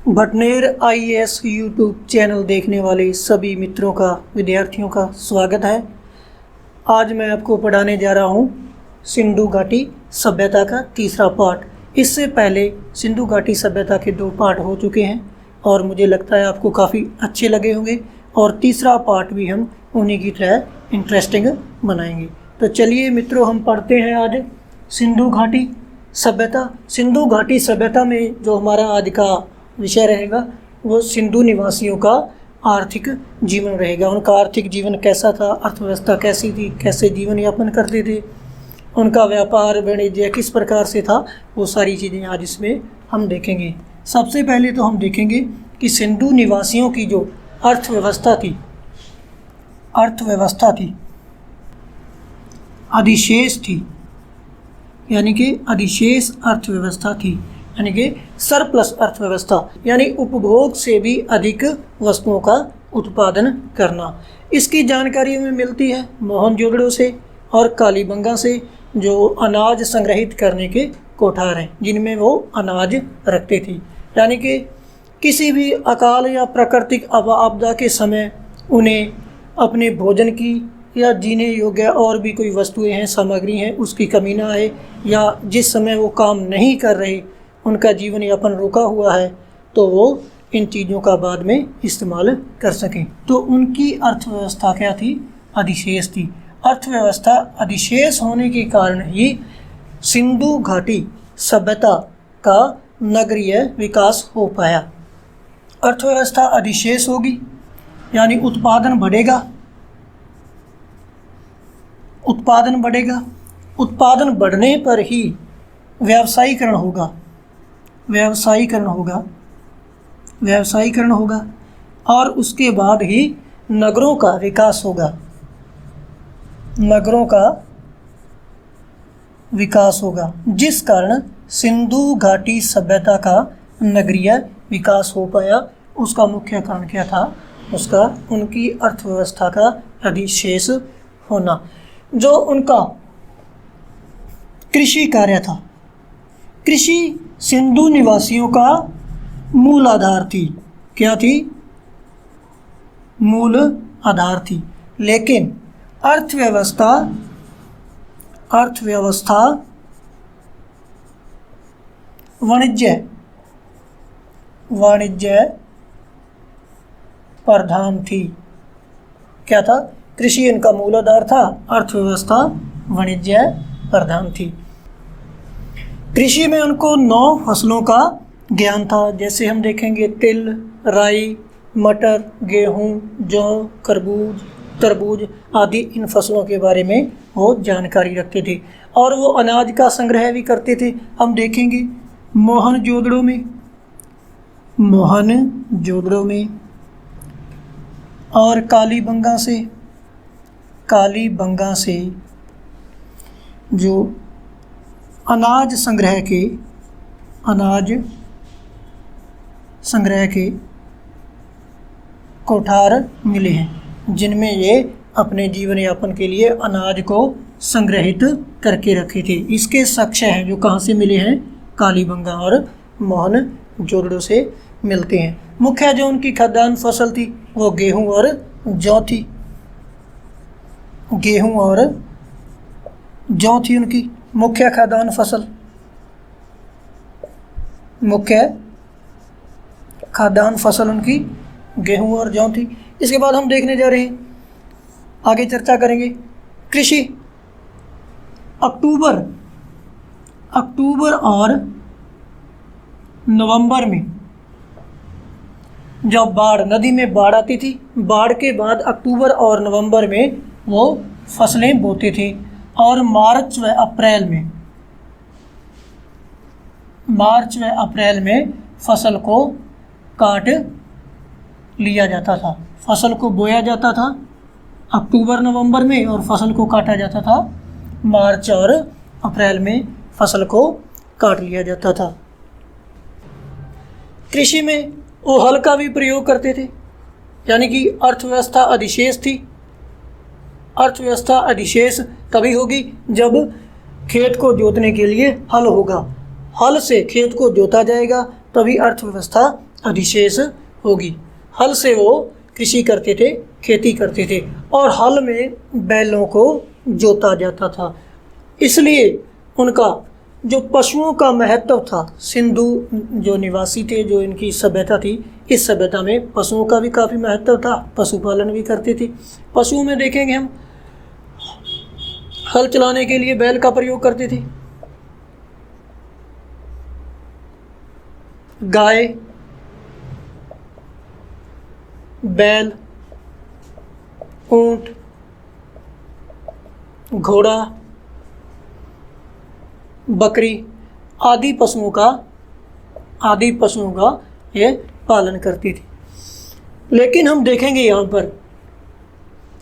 Bhatner IAS YouTube channel देखने वाले सभी मित्रों का, विद्यार्थियों का स्वागत है। आज मैं आपको पढ़ाने जा रहा हूँ सिंधु घाटी सभ्यता का तीसरा पार्ट। इससे पहले सिंधु घाटी सभ्यता के 2 पार्ट हो चुके हैं और मुझे लगता है आपको काफ़ी अच्छे लगे होंगे और तीसरा पार्ट भी हम उन्हीं की तरह इंटरेस्टिंग बनाएंगे। तो चलिए मित्रों, हम पढ़ते हैं आज सिंधु घाटी सभ्यता। सिंधु घाटी सभ्यता में जो हमारा आज का विषय रहेगा वो सिंधु निवासियों का आर्थिक जीवन रहेगा। उनका आर्थिक जीवन कैसा था, अर्थव्यवस्था कैसी थी, कैसे जीवन यापन करते थे, उनका व्यापार वाणिज्य किस प्रकार से था, वो सारी चीज़ें आज इसमें हम देखेंगे। सबसे पहले तो हम देखेंगे कि सिंधु निवासियों की जो अर्थव्यवस्था थी अधिशेष थी, यानी कि अधिशेष अर्थव्यवस्था थी, यानी कि सरप्लस अर्थव्यवस्था, यानी उपभोग से भी अधिक वस्तुओं का उत्पादन करना। इसकी जानकारी हमें मिलती है मोहनजोदड़ो से और कालीबंगा से, जो अनाज संग्रहित करने के कोठार हैं जिनमें वो अनाज रखते थे। यानी कि किसी भी अकाल या प्राकृतिक आपदा के समय उन्हें अपने भोजन की या जीने योग्य और भी कोई वस्तुएं हैं, सामग्री हैं, उसकी कमी ना आए, या जिस समय वो काम नहीं कर रहे, उनका जीवन यापन रुका हुआ है, तो वो इन चीज़ों का बाद में इस्तेमाल कर सकें। तो उनकी अर्थव्यवस्था क्या थी? अधिशेष थी। अर्थव्यवस्था अधिशेष होने के कारण ही सिंधु घाटी सभ्यता का नगरीय विकास हो पाया। अर्थव्यवस्था अधिशेष होगी यानी उत्पादन बढ़ेगा, उत्पादन बढ़ने पर ही व्यावसायीकरण होगा और उसके बाद ही नगरों का विकास होगा, जिस कारण सिंधु घाटी सभ्यता का नगरीय विकास हो पाया। उसका मुख्य कारण क्या था? उसका उनकी अर्थव्यवस्था का अधिशेष होना। जो उनका कृषि कार्य था, कृषि सिंधु निवासियों का मूल आधार थी। क्या थी? मूल आधार थी। लेकिन अर्थव्यवस्था वाणिज्य प्रधान थी। क्या था? कृषि इनका मूल आधार था, अर्थव्यवस्था वाणिज्य प्रधान थी। कृषि में उनको 9 फसलों का ज्ञान था। जैसे हम देखेंगे तिल, राई, मटर, गेहूं, जौ, तरबूज आदि इन फसलों के बारे में वो जानकारी रखते थे और वो अनाज का संग्रह भी करते थे। हम देखेंगे मोहनजोदड़ो में और कालीबंगा से जो अनाज संग्रह के कोठार मिले हैं, जिनमें ये अपने जीवन यापन के लिए अनाज को संग्रहित करके रखे थे। इसके साक्ष्य हैं जो कहाँ से मिले हैं? कालीबंगा और मोहनजोदड़ो से मिलते हैं। मुख्य जो उनकी खाद्यान्न फसल थी वो गेहूं और जौ थी उनकी मुख्य खाद्यान्न फसल। मुख्य खाद्यान्न फसल उनकी गेहूं और जौ थी। इसके बाद हम देखने जा रहे हैं, आगे चर्चा करेंगे कृषि। अक्टूबर और नवंबर में जब नदी में बाढ़ आती थी, बाढ़ के बाद अक्टूबर और नवंबर में वो फसलें बोते थे और मार्च व अप्रैल में फसल को काट लिया जाता था। फसल को बोया जाता था अक्टूबर नवंबर में और फसल को काटा जाता था मार्च और अप्रैल में। फसल को काट लिया जाता था। कृषि में वो हल का भी प्रयोग करते थे, यानी कि अर्थव्यवस्था अधिशेष थी। अर्थव्यवस्था अधिशेष तभी होगी जब खेत को जोतने के लिए हल होगा, हल से खेत को जोता जाएगा तभी अर्थव्यवस्था अधिशेष होगी। हल से वो कृषि करते थे, खेती करते थे, और हल में बैलों को जोता जाता था। इसलिए उनका जो पशुओं का महत्व था, सिंधु जो निवासी थे, जो इनकी सभ्यता थी, इस सभ्यता में पशुओं का भी काफ़ी महत्व था, पशुपालन भी करते थे। पशुओं में देखेंगे हम, हल चलाने के लिए बैल का प्रयोग करते थे, गाय, बैल, ऊंट, घोड़ा, बकरी आदि पशुओं का ये पालन करती थी। लेकिन हम देखेंगे यहाँ पर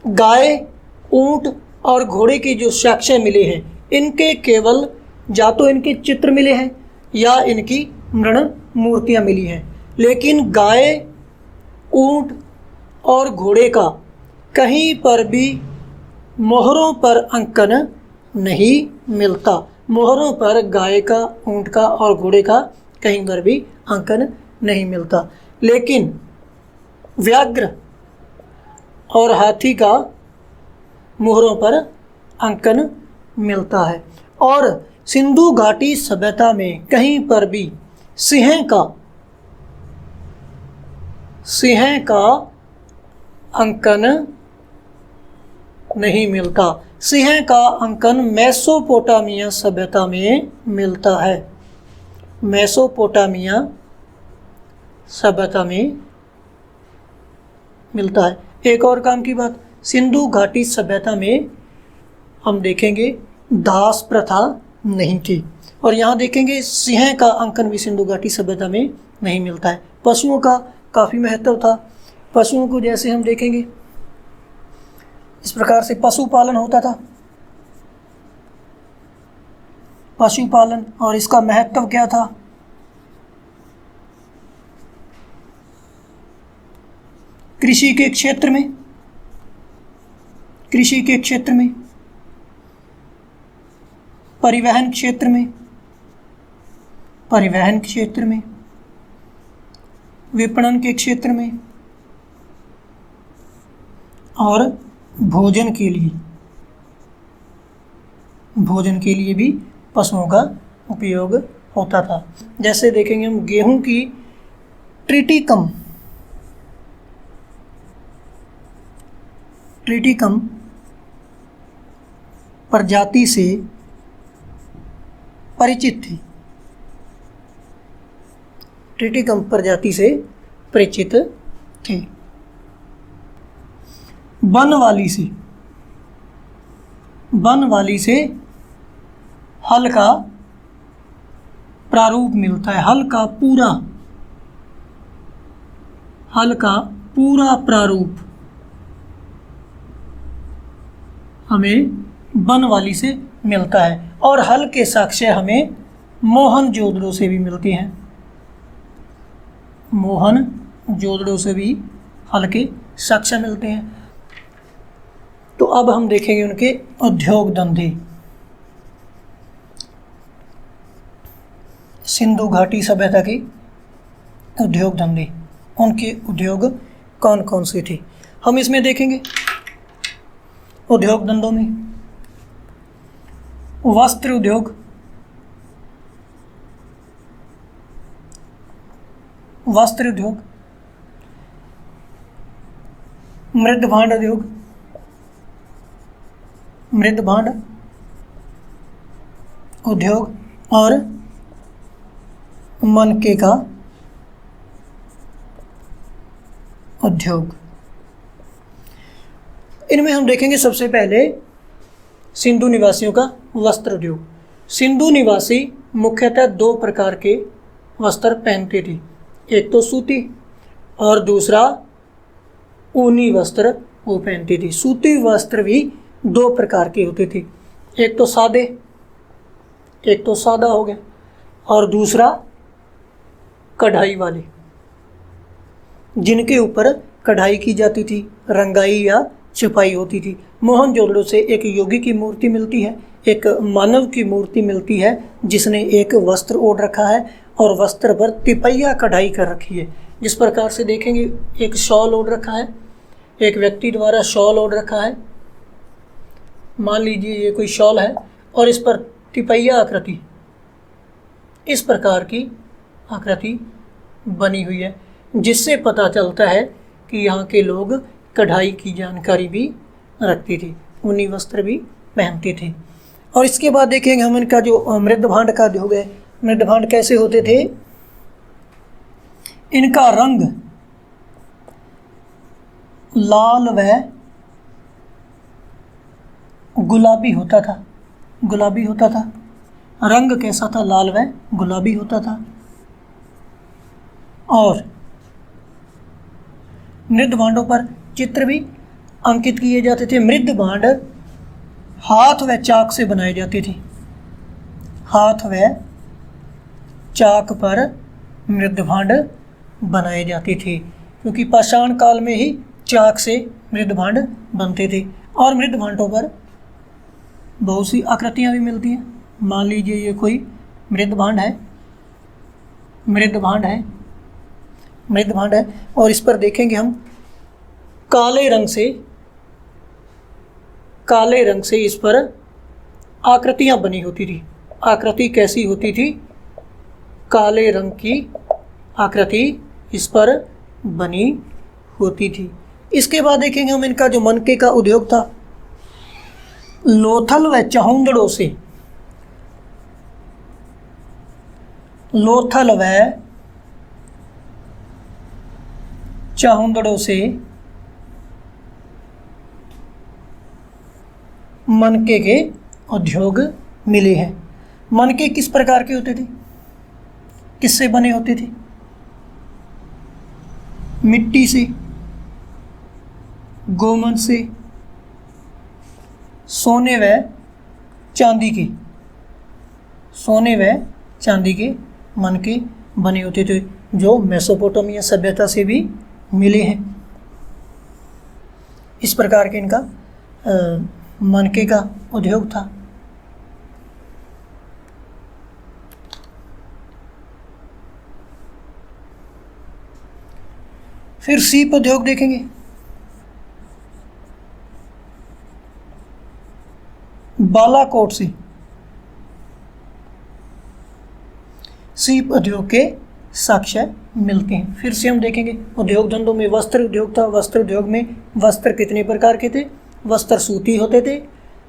गाय, ऊंट और घोड़े के जो साक्ष्य मिले हैं, इनके केवल या तो इनके चित्र मिले हैं या इनकी मृण मूर्तियाँ मिली हैं। लेकिन गाय, ऊंट और घोड़े का कहीं पर भी मोहरों पर अंकन नहीं मिलता। मोहरों पर गाय का, ऊंट का और घोड़े का कहीं पर भी अंकन नहीं मिलता। लेकिन व्याघ्र और हाथी का मोहरों पर अंकन मिलता है। और सिंधु घाटी सभ्यता में कहीं पर भी सिंह का अंकन नहीं मिलता। सिंह का अंकन मेसोपोटामिया सभ्यता में मिलता है। मेसोपोटामिया सभ्यता में मिलता है। एक और काम की बात, सिंधु घाटी सभ्यता में हम देखेंगे दास प्रथा नहीं थी। और यहाँ देखेंगे सिंह का अंकन भी सिंधु घाटी सभ्यता में नहीं मिलता है। पशुओं का काफ़ी महत्व था। पशुओं को जैसे हम देखेंगे, इस प्रकार से पशुपालन होता था। पशुपालन, और इसका महत्व क्या था? कृषि के क्षेत्र में, परिवहन क्षेत्र में, विपणन के क्षेत्र में, और भोजन के लिए भी पशुओं का उपयोग होता था। जैसे देखेंगे हम गेहूं की ट्रिटिकम प्रजाति से परिचित थी। ट्रिटिकम प्रजाति से परिचित थे। बनवाली से हल का प्रारूप मिलता है। हल का पूरा प्रारूप हमें बनवाली से मिलता है। और हल के साक्ष्य हमें मोहनजोदड़ो से भी मिलती हैं। मोहनजोदड़ो से भी हल के साक्ष्य मिलते हैं। तो अब हम देखेंगे उनके उद्योग धंधे। सिंधु घाटी सभ्यता के उद्योग धंधे, उनके उद्योग कौन कौन से थे, हम इसमें देखेंगे। उद्योग धंधों में वस्त्र उद्योग, मृदभांड उद्योग और मनके का उद्योग। इनमें हम देखेंगे सबसे पहले सिंधु निवासियों का वस्त्र उद्योग। सिंधु निवासी मुख्यतः दो प्रकार के वस्त्र पहनते थे, एक तो सूती और दूसरा ऊनी वस्त्र वो पहनती थी। सूती वस्त्र भी दो प्रकार के होते थे, एक तो सादा हो गया और दूसरा कढ़ाई वाले, जिनके ऊपर कढ़ाई की जाती थी, रंगाई या छपाई होती थी। मोहनजोदड़ो से एक योगी की मूर्ति मिलती है, एक मानव की मूर्ति मिलती है जिसने एक वस्त्र ओढ़ रखा है और वस्त्र पर तिपैया कढ़ाई कर रखी है। जिस प्रकार से देखेंगे, एक शॉल ओढ़ रखा है, एक व्यक्ति द्वारा शॉल ओढ़ रखा है, मान लीजिए ये कोई शॉल है और इस पर तिपैया आकृति, इस प्रकार की आकृति बनी हुई है, जिससे पता चलता है कि यहाँ के लोग कढ़ाई की जानकारी भी रखते थे, ऊनी वस्त्र भी पहनते थे। और इसके बाद देखेंगे हम इनका जो मृदभांड का उद्योग है। मृदभांड कैसे होते थे? इनका रंग लाल व गुलाबी होता था। गुलाबी होता था। रंग कैसा था? लाल व गुलाबी होता था। और मृदभांडों पर चित्र भी अंकित किए जाते थे। मृदभांड हाथ व चाक से बनाए जाते थे। हाथ व चाक पर मृदभांड बनाए जाते थे, क्योंकि पाषाण काल में ही चाक से मृदभांड बनते थे। और मृदभांडों पर बहुत सी आकृतियाँ भी मिलती हैं। मान लीजिए ये कोई मृदभांड है, मृदभांड है, मृदभांड है, और इस पर देखेंगे हम काले रंग से इस पर आकृतियाँ बनी होती थी। आकृति कैसी होती थी? काले रंग की आकृति इस पर बनी होती थी। इसके बाद देखेंगे हम इनका जो मनके का उद्योग था, लोथल व चहुंदड़ों से, लोथल व चहुंदड़ों से मनके के उद्योग मिले हैं। मनके किस प्रकार के होते थे? किससे बने होते थे? मिट्टी से, गोमन से, सोने व चांदी के, सोने व चांदी के मनके बने होते थे, जो मेसोपोटामिया सभ्यता से भी मिले हैं। इस प्रकार के इनका मनके का उद्योग था। फिर सीप उद्योग देखेंगे। बालाकोट से सीप उद्योग के साक्ष्य मिलते हैं। फिर से हम देखेंगे उद्योग धंधों में वस्त्र उद्योग था। वस्त्र उद्योग में वस्त्र कितने प्रकार के थे? वस्त्र सूती होते थे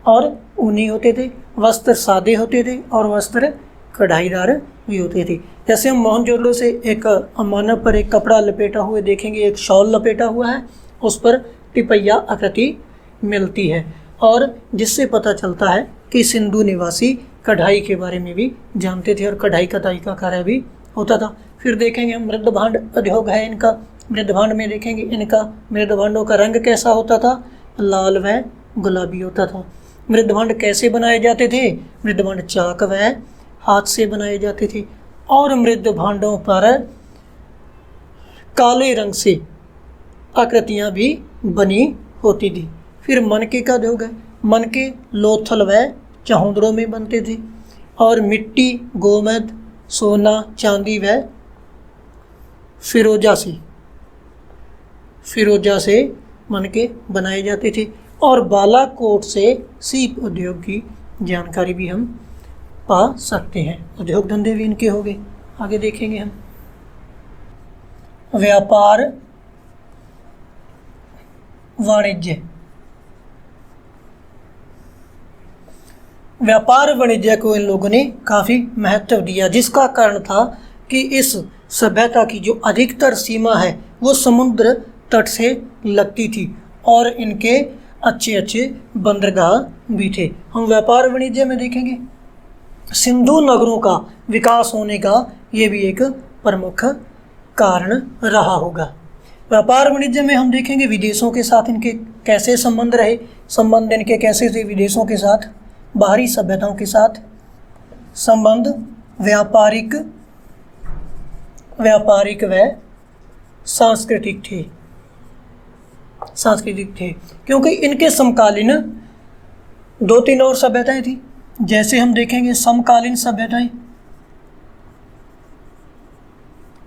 और ऊनी होते थे, वस्त्र सादे होते थे और वस्त्र कढ़ाईदार भी होते थे। जैसे हम मोहनजोदड़ो से एक मानव पर एक कपड़ा लपेटा हुए देखेंगे, एक शॉल लपेटा हुआ है, उस पर टिपैया आकृति मिलती है, और जिससे पता चलता है कि सिंधु निवासी कढ़ाई के बारे में भी जानते थे और कढ़ाई कताई का कार्य भी होता था। फिर देखेंगे हम मृदभांड उद्योग है इनका। मृदभांड में देखेंगे इनका मृदभांडों का रंग कैसा होता था? लाल व गुलाबी होता था। मृदभांड कैसे बनाए जाते थे? मृदभांड चाक व हाथ से बनाए जाते थे, और मृदभांडों पर काले रंग से आकृतियाँ भी बनी होती थी। फिर मनके का उद्योग है। मनके लोथल व चहुंदड़ों में बनते थे, और मिट्टी, गोमद, सोना, चांदी व फिरोजा से मनके बनाए जाते थे। और बालाकोट से सीप उद्योग की जानकारी भी हम पा सकते हैं। उद्योग धंधे भी इनके हो गए। आगे देखेंगे हम व्यापार वाणिज्य। व्यापार वाणिज्य को इन लोगों ने काफ़ी महत्व दिया, जिसका कारण था कि इस सभ्यता की जो अधिकतर सीमा है वो समुद्र तट से लगती थी, और इनके अच्छे अच्छे बंदरगाह भी थे। हम व्यापार वाणिज्य में देखेंगे सिंधु नगरों का विकास होने का ये भी एक प्रमुख कारण रहा होगा। व्यापार वाणिज्य में हम देखेंगे विदेशों के साथ इनके कैसे संबंध रहे। संबंध इनके कैसे थे विदेशों के साथ? बाहरी सभ्यताओं के साथ संबंध व्यापारिक व सांस्कृतिक थे, क्योंकि इनके समकालीन 2-3 और सभ्यताएं थी। जैसे हम देखेंगे समकालीन सभ्यताएं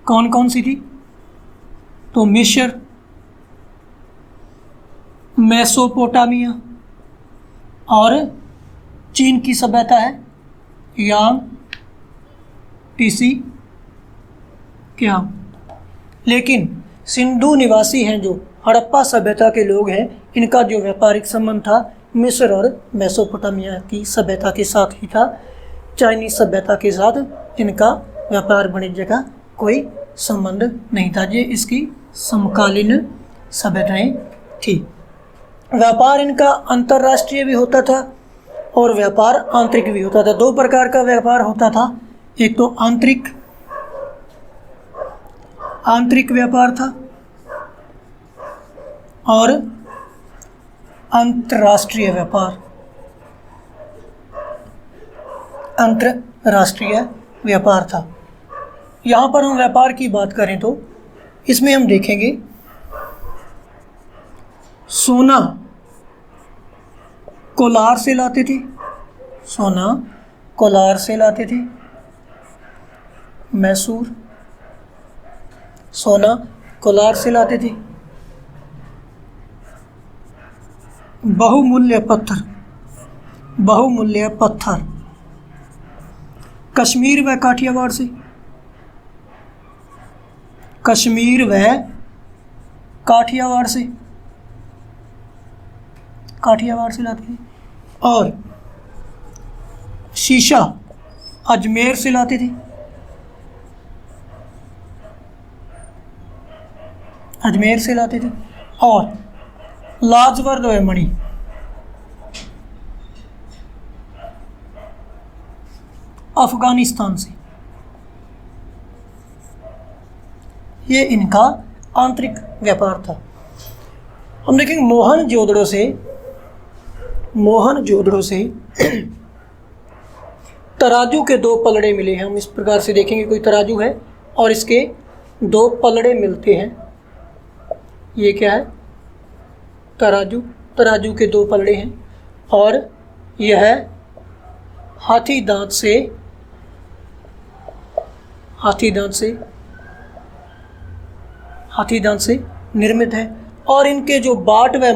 कौन कौन सी थी? तो मिस्र, मेसोपोटामिया और चीन की सभ्यता है यांग टीसी क्या। लेकिन सिंधु निवासी हैं जो हड़प्पा सभ्यता के लोग हैं, इनका जो व्यापारिक संबंध था मिस्र और मेसोपोटामिया की सभ्यता के साथ ही था। चाइनीज सभ्यता के साथ इनका व्यापार वाणिज्य का कोई संबंध नहीं था। ये इसकी समकालीन सभ्यताएं थी। व्यापार इनका अंतर्राष्ट्रीय भी होता था और व्यापार आंतरिक भी होता था। दो प्रकार का व्यापार होता था, एक तो आंतरिक व्यापार था और अंतर्राष्ट्रीय व्यापार। अंतर्राष्ट्रीय व्यापार था। यहाँ पर हम व्यापार की बात करें तो इसमें हम देखेंगे सोना कोलार से लाते थे, सोना कोलार से लाते थे, मैसूर सोना कोलार से लाते थे। बहुमूल्य पत्थर कश्मीर व काठियावाड़ से, कश्मीर व काठियावाड़ से लाते थे। और शीशा अजमेर से लाते थे, अजमेर से लाते थे। और लाजवर्द व मणि अफगानिस्तान से। ये इनका आंतरिक व्यापार था। हम देखेंगे मोहनजोदड़ो से तराजू के दो पलड़े मिले हैं। हम इस प्रकार से देखेंगे, कोई तराजू है और इसके दो पलड़े मिलते हैं। ये क्या है? तराजू के दो पलड़े हैं और यह हाथी दांत से निर्मित है। और इनके जो बाट व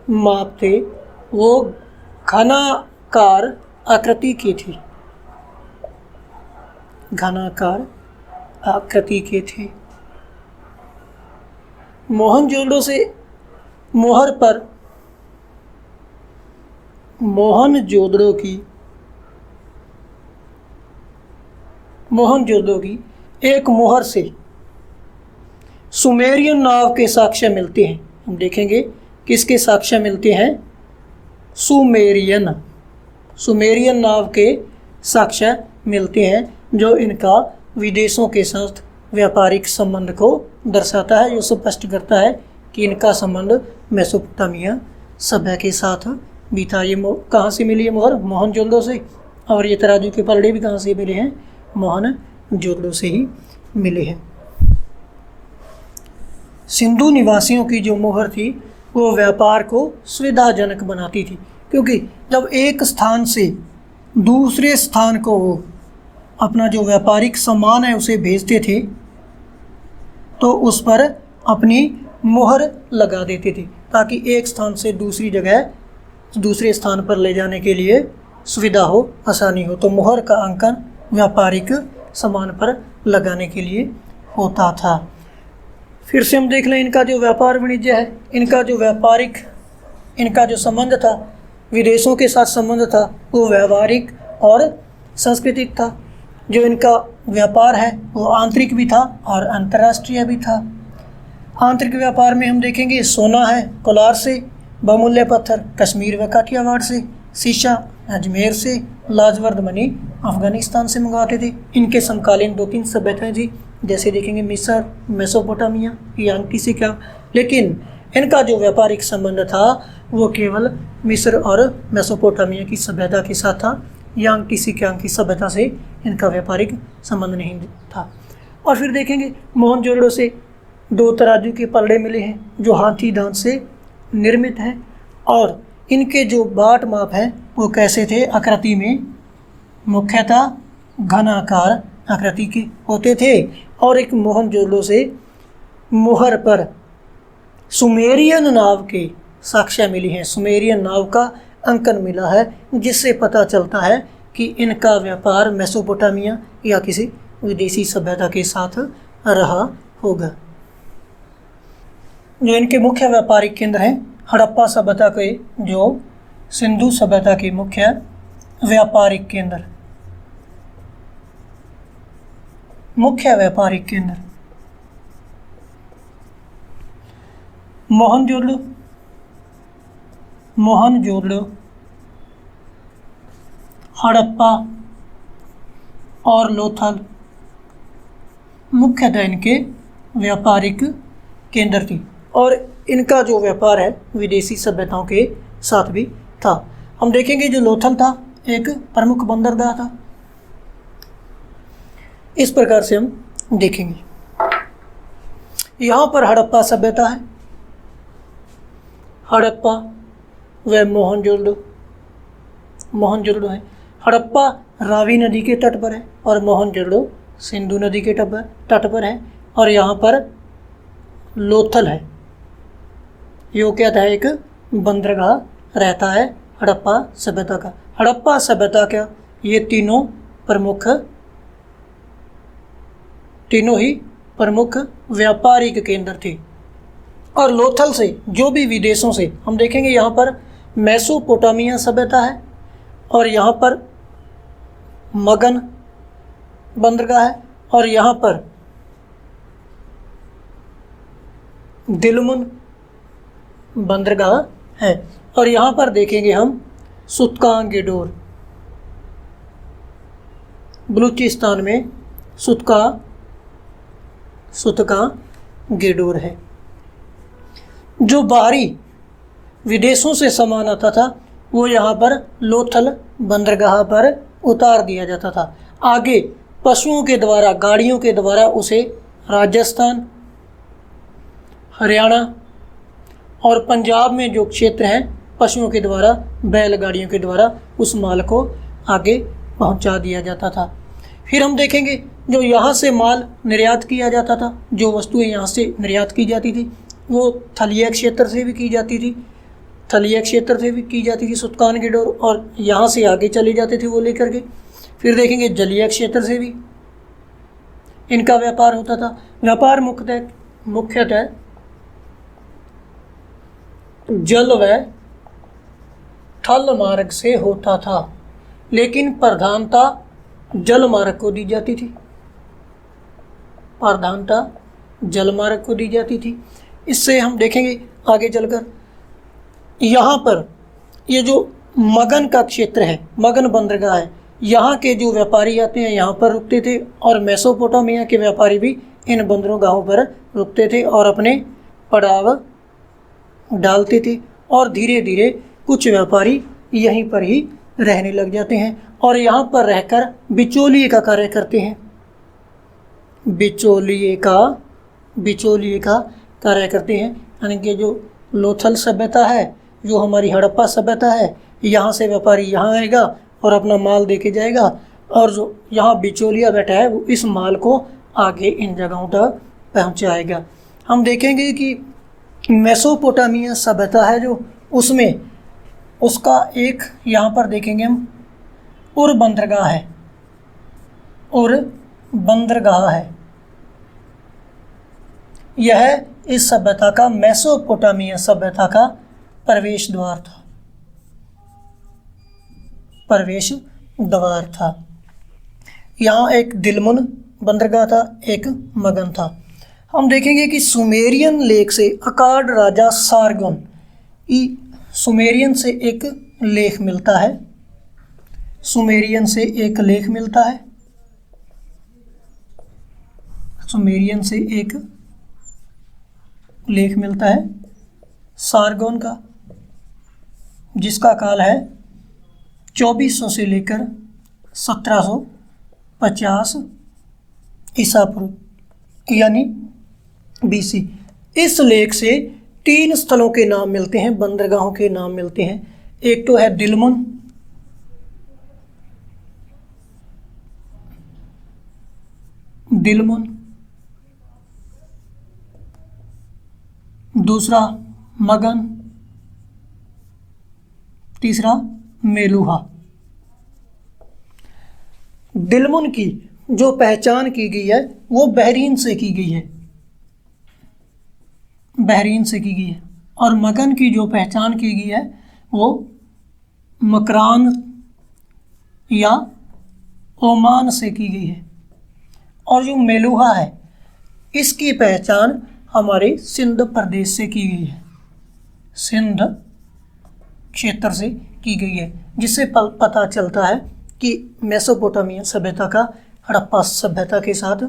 माप थे वो घनाकार आकृति की थी, घनाकार आकृति के थे। मोहनजोदड़ो से मोहनजोदड़ो की एक मोहर से सुमेरियन नाव के साक्ष्य मिलते हैं। हम देखेंगे किसके साक्ष्य मिलते हैं? सुमेरियन नाव के साक्ष्य मिलते हैं, जो इनका विदेशों के साथ व्यापारिक संबंध को दर्शाता है, जो स्पष्ट करता है कि इनका संबंध मेसोपोटामिया सभ्यता के साथ भी था। ये कहाँ से मिली है मोहर? मोहनजोदड़ो से। और ये तराजू के पलड़े भी कहाँ से मिले हैं? मोहनजोदड़ो से ही मिले हैं। सिंधु निवासियों की जो मोहर थी वो व्यापार को सुविधाजनक बनाती थी, क्योंकि जब एक स्थान से दूसरे स्थान को वो अपना जो व्यापारिक सामान है उसे भेजते थे तो उस पर अपनी मोहर लगा देते थे, ताकि एक स्थान से दूसरे स्थान पर ले जाने के लिए सुविधा हो, आसानी हो। तो मोहर का अंकन व्यापारिक सामान पर लगाने के लिए होता था। फिर से हम देख लें इनका जो व्यापार वाणिज्य है, इनका जो संबंध था, विदेशों के साथ संबंध था, वो व्यावहारिक और सांस्कृतिक था। जो इनका व्यापार है वो आंतरिक भी था और अंतर्राष्ट्रीय भी था। आंतरिक व्यापार में हम देखेंगे सोना है कोलार से, बहुमूल्य पत्थर कश्मीर व काठियावाड़ से, शीशा अजमेर से, लाजवर्द मणि अफगानिस्तान से मंगवाते थे। इनके समकालीन 2-3 सभ्यताएं थी, जैसे देखेंगे मिस्र, मेसोपोटामिया, यांकी से क्या। लेकिन इनका जो व्यापारिक संबंध था वो केवल मिस्र और मेसोपोटामिया की सभ्यता के साथ था। यांकी से क्या की सभ्यता से इनका व्यापारिक संबंध नहीं था। और फिर देखेंगे मोहनजोदड़ो से 2 तराजू के पलड़े मिले हैं जो हाथी दांत से निर्मित हैं, और इनके जो बाट माप हैं वो कैसे थे? आकृति में मुख्यतः घनाकार आकृति के होते थे। और एक मोहनजोदड़ो से मुहर पर सुमेरियन नाव के साक्ष्य मिली हैं, सुमेरियन नाव का अंकन मिला है, जिससे पता चलता है कि इनका व्यापार मेसोपोटामिया या किसी विदेशी सभ्यता के साथ रहा होगा। जो इनके मुख्य व्यापारिक केंद्र हैं, हड़प्पा सभ्यता के जो सिंधु सभ्यता के मुख्य व्यापारिक केंद्र, मुख्य व्यापारिक केंद्र मोहनजोदड़ो, हड़प्पा और लोथल मुख्यतः इनके व्यापारिक केंद्र थी, और इनका जो व्यापार है विदेशी सभ्यताओं के साथ भी था। हम देखेंगे जो लोथल था एक प्रमुख बंदरगाह था, इस प्रकार से हम देखेंगे। यहाँ पर हड़प्पा सभ्यता है, हड़प्पा व मोहनजोदड़ो है। हड़प्पा रावी नदी के तट पर है और मोहनजोदड़ो सिंधु नदी के तट पर है, और यहाँ पर लोथल है, यो क्या था, एक बंदरगाह रहता है हड़प्पा सभ्यता का। हड़प्पा सभ्यता का ये तीनों ही प्रमुख व्यापारिक केंद्र थे। और लोथल से जो भी विदेशों से हम देखेंगे, यहाँ पर मेसोपोटामिया सभ्यता है और यहाँ पर मगन बंदरगाह है और यहाँ पर दिलमुन बंदरगाह है, और यहाँ पर देखेंगे हम सुत्कांगेडोर, बलूचिस्तान में सुत्कांगेडोर है। जो बाहरी विदेशों से सामान आता था वो यहाँ पर लोथल बंदरगाह पर उतार दिया जाता था। आगे पशुओं के द्वारा, गाड़ियों के द्वारा उसे राजस्थान, हरियाणा और पंजाब में जो क्षेत्र हैं, पशुओं के द्वारा, बैलगाड़ियों के द्वारा उस माल को आगे पहुंचा दिया जाता था। फिर हम देखेंगे जो यहाँ से माल निर्यात किया जाता था, जो वस्तुएं यहाँ से निर्यात की जाती थी वो थलीय क्षेत्र से भी की जाती थी, सुत्कांगेडोर, और यहाँ से आगे चले जाते थे वो लेकर के। फिर देखेंगे जलीय क्षेत्र से भी इनका व्यापार होता था। व्यापार मुख्यतः जल व थल मार्ग से होता था, लेकिन प्रधानता जल मार्ग को दी जाती थी। इससे हम देखेंगे आगे चलकर, यहाँ पर ये जो मगन का क्षेत्र है, मगन बंदरगाह है, यहाँ के जो व्यापारी आते हैं यहाँ पर रुकते थे, और मेसोपोटामिया के व्यापारी भी इन बंदरगाहों पर रुकते थे और अपने पड़ाव डालते थे, और धीरे धीरे कुछ व्यापारी यहीं पर ही रहने लग जाते हैं और यहाँ पर रहकर बिचौलिए का कार्य करते हैं। बिचौलिए का कार्य करते हैं, यानी कि जो लोथल सभ्यता है, जो हमारी हड़प्पा सभ्यता है, यहाँ से व्यापारी यहाँ आएगा और अपना माल दे के जाएगा, और जो यहाँ बिचौलिया बैठा है वो इस माल को आगे इन जगहों तक पहुँचाएगा। हम देखेंगे कि मेसोपोटामिया सभ्यता है जो, उसमें उसका एक यहाँ पर देखेंगे हम उर बंदरगाह है। यह इस सभ्यता का, मेसोपोटामिया सभ्यता का प्रवेश द्वार था। यहाँ एक दिलमुन बंदरगाह था, एक मगन था। हम देखेंगे कि सुमेरियन लेख से अकाड राजा सारगोन, सुमेरियन से एक लेख मिलता है, सुमेरियन से एक लेख मिलता है सारगोन का, जिसका काल है 2400 से लेकर 1750 ईसा पूर्व यानी BC। इस लेख से 3 स्थलों के नाम मिलते हैं, बंदरगाहों के नाम मिलते हैं। एक तो है दिलमुन, दूसरा मगन, तीसरा मेलुहा। दिलमुन की जो पहचान की गई है वो बहरीन से की गई है, बहरीन से की गई है। और मगन की जो पहचान की गई है वो मकरान या ओमान से की गई है। और जो मेलुहा है इसकी पहचान हमारे सिंध प्रदेश से की गई है, सिंध क्षेत्र से की गई है, जिससे पता चलता है कि मेसोपोटामिया सभ्यता का हड़प्पा सभ्यता के साथ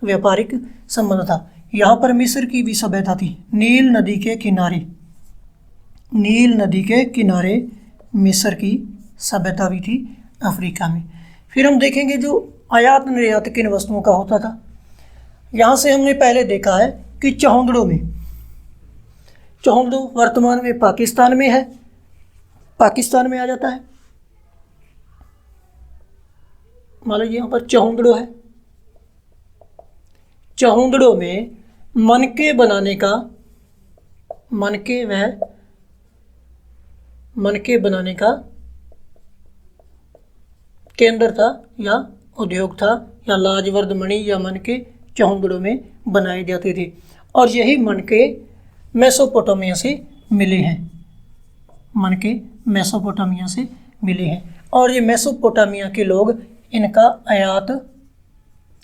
व्यापारिक संबंध था। यहाँ पर मिस्र की भी सभ्यता थी, नील नदी के किनारे, नील नदी के किनारे मिस्र की सभ्यता भी थी अफ्रीका में। फिर हम देखेंगे जो आयात निर्यात किन वस्तुओं का होता था। यहाँ से हमने पहले देखा है कि चौहंदड़ों में, चौहंदड़ो वर्तमान में पाकिस्तान में है, पाकिस्तान में आ जाता है। मान लीजिए यहाँ पर चौहंदड़ो है, चौहंदड़ो में मनके बनाने का, मनके बनाने का केंद्र था या उद्योग था, या लाजवर्द मणि या मनके चौहंदड़ो में बनाए जाते थे। और यही मनके मेसोपोटामिया से मिले हैं, मनके मेसोपोटामिया से मिले हैं। और ये मेसोपोटामिया के लोग इनका आयात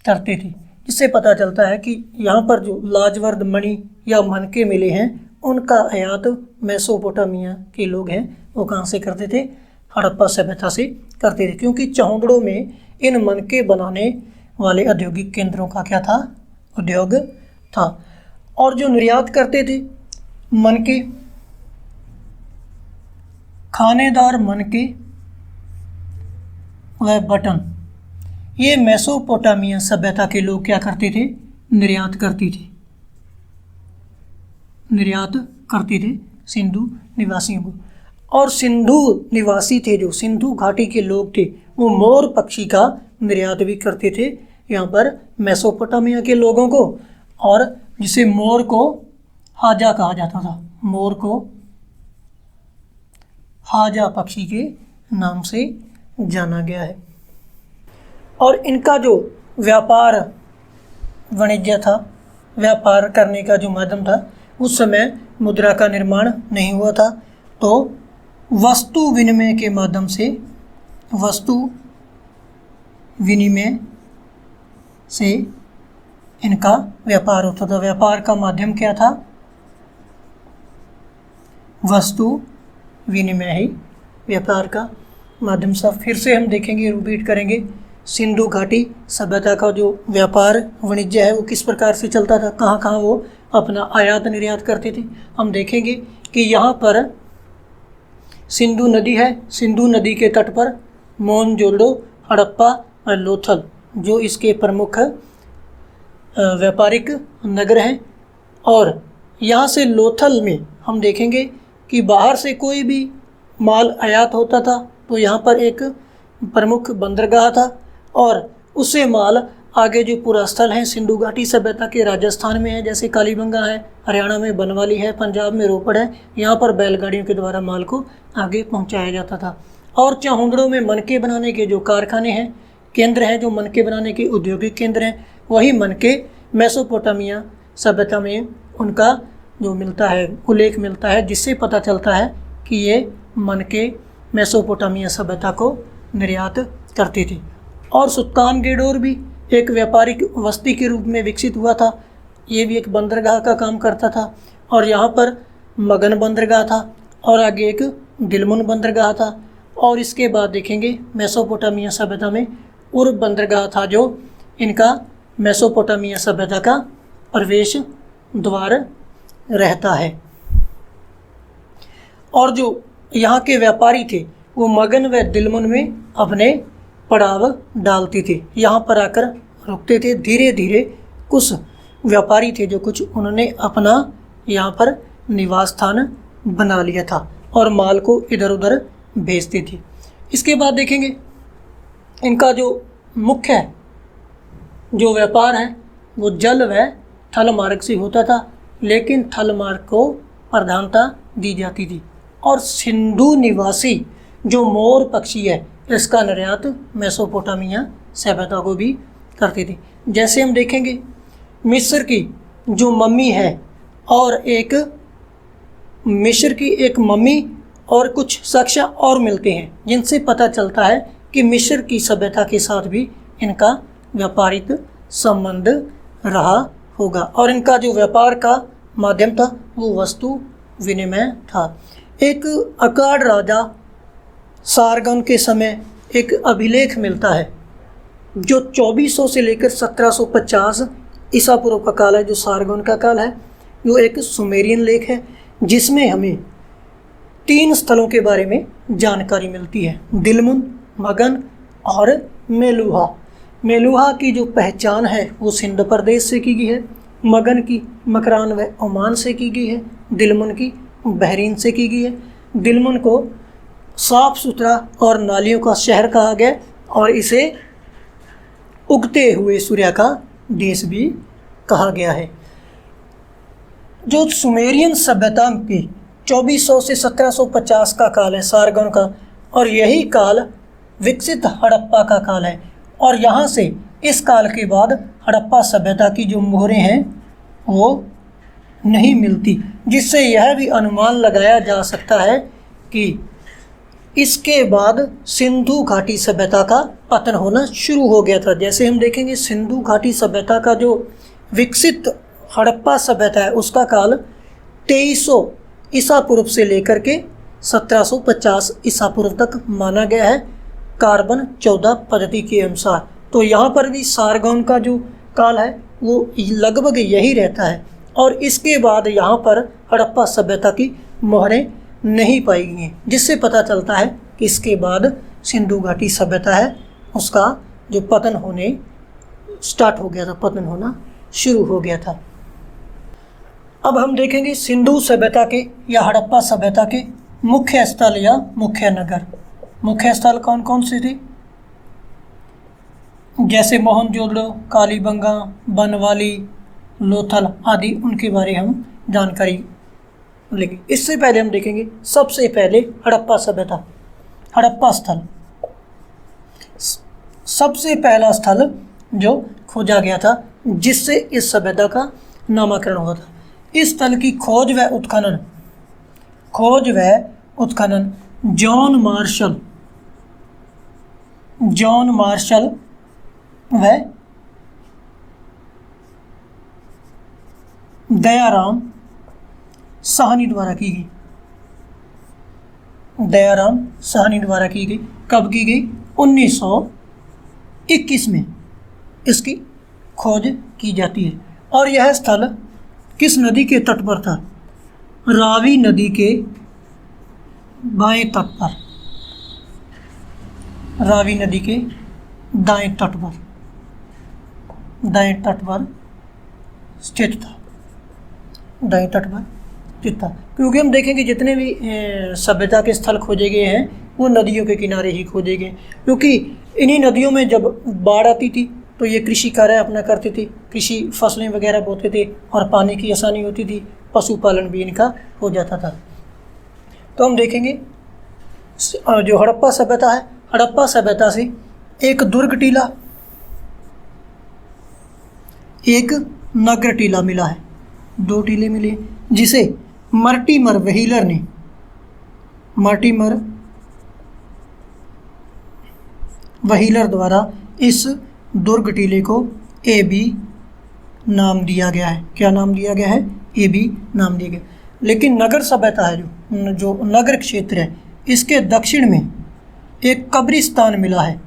करते थे, जिससे पता चलता है कि यहाँ पर जो लाजवर्द मणि या मनके मिले हैं उनका आयात मेसोपोटामिया के लोग हैं वो कहाँ से करते थे, हड़प्पा सभ्यता से करते थे। क्योंकि चौहंदड़ों में इन मनके बनाने वाले औद्योगिक केंद्रों का क्या था, उद्योग था। और जो निर्यात करते थे मनके, खानेदार मनके व बटन, ये मेसोपोटामिया सभ्यता के लोग क्या करते थे, निर्यात करते थे, निर्यात करते थे सिंधु निवासियों को। और सिंधु निवासी थे, जो सिंधु घाटी के लोग थे, वो मोर पक्षी का निर्यात भी करते थे यहाँ पर मेसोपोटामिया के लोगों को। और जिसे मोर को हाजा कहा जाता था, मोर को हाजा पक्षी के नाम से जाना गया है। और इनका जो व्यापार वाणिज्य था, व्यापार करने का जो माध्यम था, उस समय मुद्रा का निर्माण नहीं हुआ था, तो वस्तु विनिमय के माध्यम से, वस्तु विनिमय से इनका व्यापार होता था। व्यापार का माध्यम क्या था, वस्तु विनिमय ही व्यापार का माध्यम था। फिर से हम देखेंगे, रिपीट करेंगे, सिंधु घाटी सभ्यता का जो व्यापार वाणिज्य है वो किस प्रकार से चलता था, कहाँ कहाँ वो अपना आयात निर्यात करते थे। हम देखेंगे कि यहाँ पर सिंधु नदी है, सिंधु नदी के तट पर मोहनजोदड़ो, हड़प्पा और लोथल जो इसके प्रमुख व्यापारिक नगर हैं। और यहाँ से लोथल में हम देखेंगे कि बाहर से कोई भी माल आयात होता था तो यहाँ पर एक प्रमुख बंदरगाह था, और उससे माल आगे जो पूरा स्थल है सिंधु घाटी सभ्यता के राजस्थान में है, जैसे कालीबंगा है, हरियाणा में बनवाली है, पंजाब में रोपड़ है, यहाँ पर बैलगाड़ियों के द्वारा माल को आगे पहुँचाया जाता था। और चौहंदड़ों में मनके बनाने के जो कारखाने हैं, केंद्र हैं, जो मनके बनाने के औद्योगिक केंद्र हैं, वही मनके मेसोपोटामिया सभ्यता में उनका जो मिलता है, उल्लेख मिलता है, जिससे पता चलता है कि ये मनके मेसोपोटामिया सभ्यता को निर्यात करते थे। और सुल्तान गेडोर भी एक व्यापारिक बस्ती के रूप में विकसित हुआ था, ये भी एक बंदरगाह का काम करता था। और यहाँ पर मगन बंदरगाह था, और आगे एक दिलमुन बंदरगाह था। और इसके बाद देखेंगे मेसोपोटामिया सभ्यता में उर बंदरगाह था, जो इनका मेसोपोटामिया सभ्यता का प्रवेश द्वार रहता है। और जो यहाँ के व्यापारी थे वो मगन व दिलमुन में अपने पड़ाव डालते थे, यहाँ पर आकर रुकते थे। धीरे धीरे कुछ व्यापारी थे जो कुछ उन्होंने अपना यहाँ पर निवास स्थान बना लिया था और माल को इधर उधर भेजते थे। इसके बाद देखेंगे इनका जो मुख्य जो व्यापार है वो जल व थल मार्ग से होता था। लेकिन थल मार्ग को प्रधानता दी जाती थी। और सिंधु निवासी जो मोर पक्षी है, इसका निर्यात मेसोपोटामिया सभ्यता को भी करती थी। जैसे हम देखेंगे मिस्र की जो मम्मी है और एक मिस्र की एक मम्मी और कुछ साक्ष्य और मिलते हैं, जिनसे पता चलता है कि मिस्र की सभ्यता के साथ भी इनका व्यापारिक संबंध रहा होगा और इनका जो व्यापार का माध्यम था वो वस्तु विनिमय था। एक अकाड राजा सारगन के समय एक अभिलेख मिलता है जो 2400 से लेकर 1750 ईसा पूर्व का काल है, जो सारगन का काल है। वो एक सुमेरियन लेख है जिसमें हमें 3 स्थलों के बारे में जानकारी मिलती है, दिलमुन, मगन और मेलुहा। मेलुहा की जो पहचान है वो सिंध प्रदेश से की गई है, मगन की मकरान व ओमान से की गई है, दिलमुन की बहरीन से की गई है। दिलमुन को साफ सुथरा और नालियों का शहर कहा गया और इसे उगते हुए सूर्य का देश भी कहा गया है। जो सुमेरियन सभ्यता की 2400 से 1750 का काल है सारगन का, और यही काल विकसित हड़प्पा का काल है। और यहाँ से इस काल के बाद हड़प्पा सभ्यता की जो मोहरें हैं वो नहीं मिलती, जिससे यह भी अनुमान लगाया जा सकता है कि इसके बाद सिंधु घाटी सभ्यता का पतन होना शुरू हो गया था। जैसे हम देखेंगे सिंधु घाटी सभ्यता का जो विकसित हड़प्पा सभ्यता है उसका काल 2300 ईसा पूर्व से लेकर के 1750 ईसा पूर्व तक माना गया है कार्बन 14 पद्धति के अनुसार। तो यहाँ पर भी सारगन का जो काल है वो लगभग यही रहता है और इसके बाद यहाँ पर हड़प्पा सभ्यता की मोहरें नहीं पाई गई हैं, जिससे पता चलता है कि इसके बाद सिंधु घाटी सभ्यता है उसका जो पतन होने स्टार्ट हो गया था, पतन होना शुरू हो गया था। अब हम देखेंगे सिंधु सभ्यता के या हड़प्पा सभ्यता के मुख्य स्थल या मुख्य नगर। मुख्य स्थल कौन कौन से थे? जैसे मोहनजोदड़ो, कालीबंगा, बनवाली, लोथल आदि, उनके बारे हम जानकारी लेंगे। इससे पहले हम देखेंगे सबसे पहले हड़प्पा सभ्यता। हड़प्पा स्थल सबसे पहला स्थल जो खोजा गया था जिससे इस सभ्यता का नामकरण हुआ था। इस स्थल की खोज व उत्खनन जॉन मार्शल व दयाराम साहनी द्वारा की गई। दयाराम साहनी द्वारा की गई। कब की गई? 1921 में इसकी खोज की जाती है। और यह स्थल किस नदी के तट पर था? रावी नदी के बाएं तट पर, रावी नदी के दाएं तट पर स्थित था। दाएं तट पर स्थित था क्योंकि हम देखेंगे जितने भी सभ्यता के स्थल खोजे गए हैं वो नदियों के किनारे ही खोजे गए, क्योंकि इन्हीं नदियों में जब बाढ़ आती थी तो ये कृषि कार्य अपना करते थे, कृषि फसलें वगैरह बोते थे और पानी की आसानी होती थी, पशुपालन भी इनका हो जाता था। तो हम देखेंगे जो हड़प्पा सभ्यता है, हड़प्पा सभ्यता से एक दुर्ग टीला, एक नगर टीला मिला है, 2 टीले मिले, जिसे मर्टिमर व्हीलर द्वारा इस दुर्ग टीले को AB नाम दिया गया है। क्या नाम दिया गया है? AB नाम दिया गया। लेकिन नगर सभ्यता है जो नगर क्षेत्र है, इसके दक्षिण में एक कब्रिस्तान मिला है।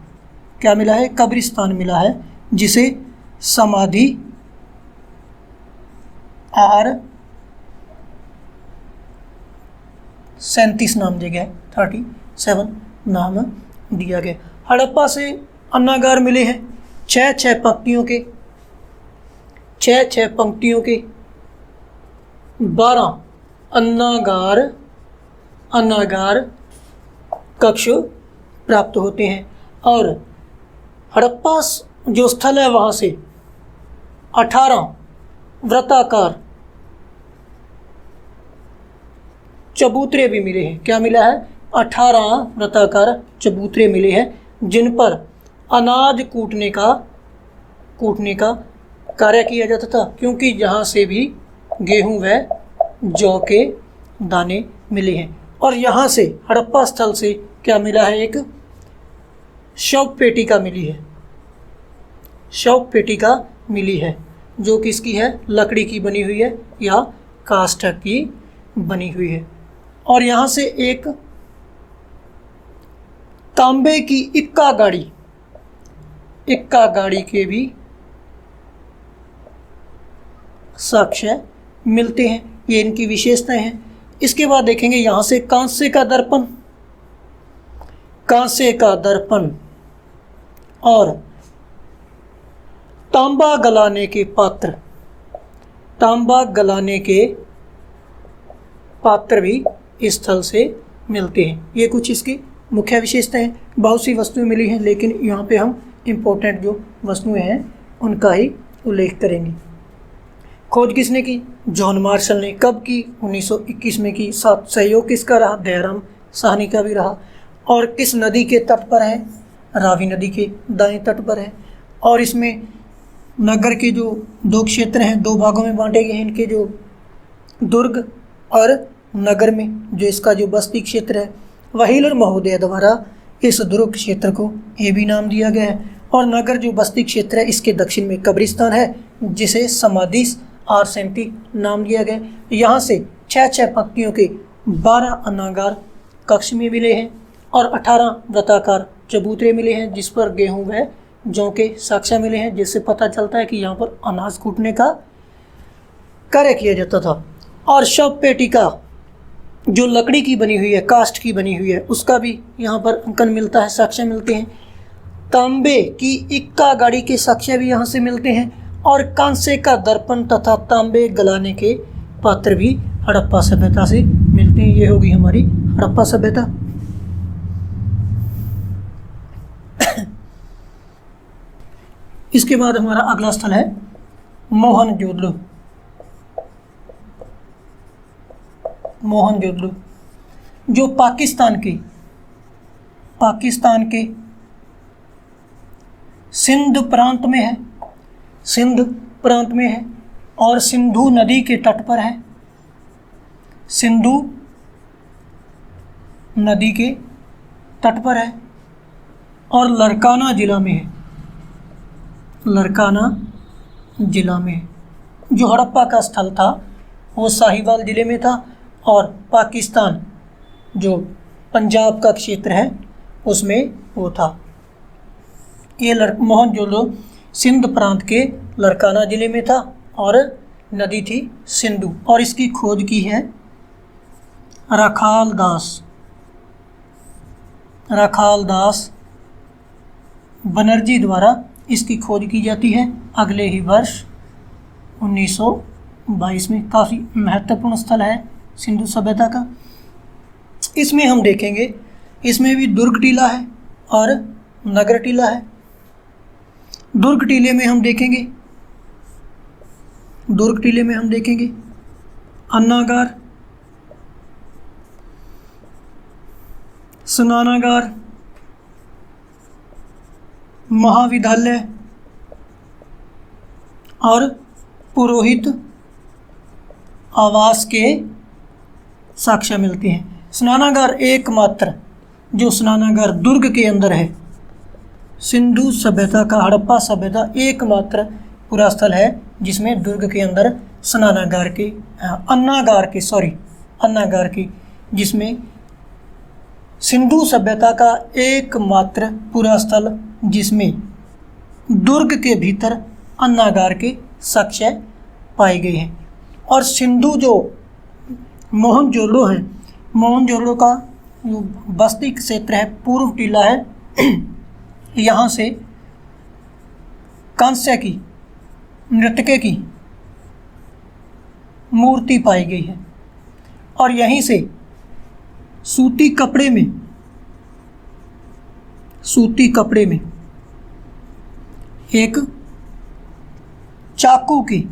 क्या मिला है? कब्रिस्तान मिला है, जिसे समाधि R37 नाम दिया गया है, 37 नाम दिया गया। हड़प्पा से अन्नागार मिले हैं, 6 पंक्तियों के 12 अन्नागार कक्ष प्राप्त होते हैं। और हड़प्पा जो स्थल है वहाँ से 18 वृत्ताकार चबूतरे भी मिले हैं। क्या मिला है? 18 वृत्ताकार चबूतरे मिले हैं जिन पर अनाज कूटने का कार्य किया जाता था, क्योंकि जहाँ से भी गेहूं व जौ के दाने मिले हैं। और यहाँ से हड़प्पा स्थल से क्या मिला है? एक शव पेटिका मिली है, शव पेटिका मिली है जो किसकी है? लकड़ी की बनी हुई है या काष्ठ की बनी हुई है। और यहाँ से एक तांबे की इक्का गाड़ी के भी साक्ष्य मिलते हैं। ये इनकी विशेषताएं हैं। इसके बाद देखेंगे यहाँ से कांस्य का दर्पण और तांबा गलाने के पात्र भी इस स्थल से मिलते हैं। ये कुछ इसकी मुख्य विशेषताएं हैं। बहुत सी वस्तुएं मिली हैं, लेकिन यहाँ पे हम इम्पोर्टेंट जो वस्तुएं हैं उनका ही उल्लेख करेंगे। खोज किसने की? जॉन मार्शल ने। कब की? 1921 में की। साथ सहयोग किसका रहा? दयाराम साहनी का भी रहा। और किस नदी के तट पर है? रावी नदी के दाएं तट पर है। और इसमें नगर के जो 2 क्षेत्र हैं, 2 भागों में बांटे गए हैं इनके, जो दुर्ग और नगर में जो इसका जो बस्ती क्षेत्र है, व्हीलर महोदय द्वारा इस दुर्ग क्षेत्र को ए भी नाम दिया गया है। और नगर जो बस्ती क्षेत्र है इसके दक्षिण में कब्रिस्तान है जिसे समाधि R37 नाम दिया गया। यहाँ से 6 पंक्तियों के 12 अन्नागार कक्ष में मिले हैं और 18 वृत्ताकार चबूतरे मिले हैं जिस पर गेहूं व जौ के साक्ष्य मिले हैं, जिससे पता चलता है कि यहाँ पर अनाज कूटने का कार्य किया जाता था। और शव पेटिका जो लकड़ी की बनी हुई है, काष्ठ की बनी हुई है, उसका भी यहाँ पर अंकन मिलता है, साक्ष्य मिलते हैं। तांबे की इक्का गाड़ी के साक्ष्य भी यहाँ से मिलते हैं। और कांसे का दर्पण तथा तांबे गलाने के पात्र भी हड़प्पा सभ्यता से मिलते हैं। ये होगी हमारी हड़प्पा सभ्यता। इसके बाद हमारा अगला स्थल है मोहनजोदड़ो। जो पाकिस्तान के सिंध प्रांत में है और सिंधु नदी के तट पर है। सिंधु नदी के तट पर है और लरकाना जिला में है। जो हड़प्पा का स्थल था वो साहिवाल जिले में था और पाकिस्तान जो पंजाब का क्षेत्र है उसमें वो था। ये मोहनजोदड़ो सिंध प्रांत के लरकाना जिले में था और नदी थी सिंधु। और इसकी खोज की है राखाल दास बनर्जी द्वारा इसकी खोज की जाती है अगले ही वर्ष 1922 में। काफ़ी महत्वपूर्ण स्थल है सिंधु सभ्यता का। इसमें हम देखेंगे, इसमें भी दुर्ग टीला है और नगर टीला है। दुर्ग टीले में हम देखेंगे अन्नागार, स्नानागार, महाविद्यालय और पुरोहित आवास के साक्ष्य मिलते हैं। स्नानागार एकमात्र जो स्नानागार दुर्ग के अंदर है, सिंधु सभ्यता का हड़प्पा सभ्यता एकमात्र पूरा स्थल है जिसमें दुर्ग के अंदर अन्नागार के जिसमें सिंधु सभ्यता का एकमात्र पूरा स्थल जिसमें दुर्ग के भीतर अन्नागार के साक्ष्य पाए गए हैं। और सिंधु जो मोहनजोदड़ो है, मोहनजोदड़ो का जो बस्ती क्षेत्र है, पूर्व टीला है, यहाँ से कांस्य की नृत्यके की मूर्ति पाई गई है और यहीं से सूती कपड़े में एक चाकू की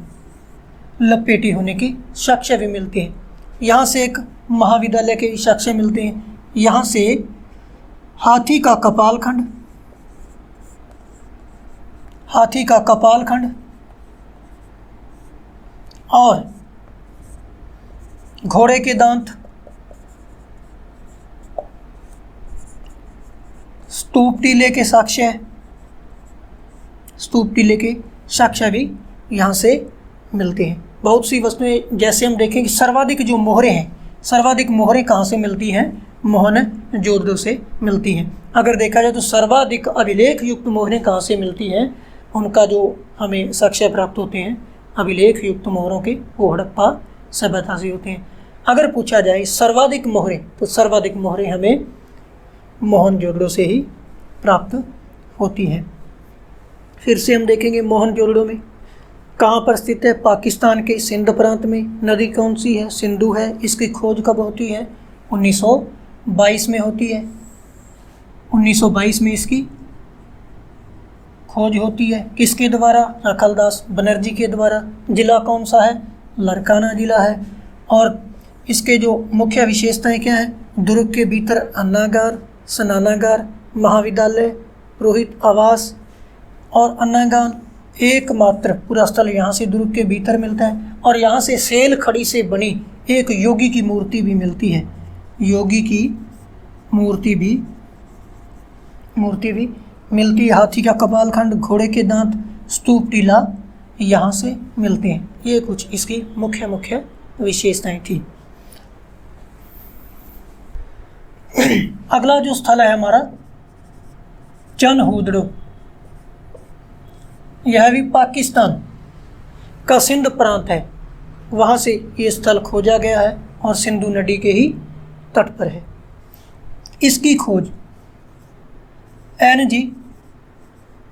लपेटी होने की साक्ष्य भी मिलते हैं। यहाँ से एक महाविद्यालय के साक्ष्य मिलते हैं। यहाँ से हाथी का कपालखंड, हाथी का कपालखंड और घोड़े के दांत, स्तूप टीले के साक्ष्य, स्तूप टीले के साक्ष्य भी यहाँ से मिलते हैं। बहुत सी वस्तुएं, जैसे हम देखें कि सर्वाधिक जो मोहरें हैं, सर्वाधिक मोहरें कहाँ से मिलती हैं? मोहनजोदड़ो से मिलती हैं। अगर देखा जाए तो सर्वाधिक अभिलेख युक्त मोहरें कहाँ से मिलती हैं? उनका जो हमें साक्ष्य प्राप्त होते हैं अभिलेख युक्त मोहरों के, वो हड़प्पा सभ्यता से होते हैं। अगर पूछा जाए सर्वाधिक मोहरें, तो सर्वाधिक मोहरें हमें मोहनजोदड़ो से ही प्राप्त होती हैं। फिर से हम देखेंगे मोहनजोदड़ो में कहाँ पर स्थित है? पाकिस्तान के सिंध प्रांत में। नदी कौन सी है? सिंधु है। इसकी खोज कब होती है? 1922 में होती है। 1922 में इसकी खोज होती है। किसके द्वारा? रखलदास बनर्जी के द्वारा। जिला कौन सा है? लारकाना जिला है। और इसके जो मुख्य विशेषताएं क्या हैं? दुर्ग के भीतर अन्नागार, स्नानागार, महाविद्यालय, पुरोहित आवास और अन्नागार, एकमात्र पूरा स्थल यहाँ से दुर्ग के भीतर मिलता है। और यहाँ से सेल खड़ी से बनी एक योगी की मूर्ति भी मिलती है। योगी की मूर्ति भी मिलती है। हाथी का कपालखंड, घोड़े के दांत, स्तूप टीला यहाँ से मिलते हैं। ये कुछ इसकी मुख्य विशेषताएं थी। अगला जो स्थल है हमारा चनहुदड़ो, यह भी पाकिस्तान का सिंध प्रांत है। वहाँ से ये स्थल खोजा गया है और सिंधु नदी के ही तट पर है। इसकी खोज NG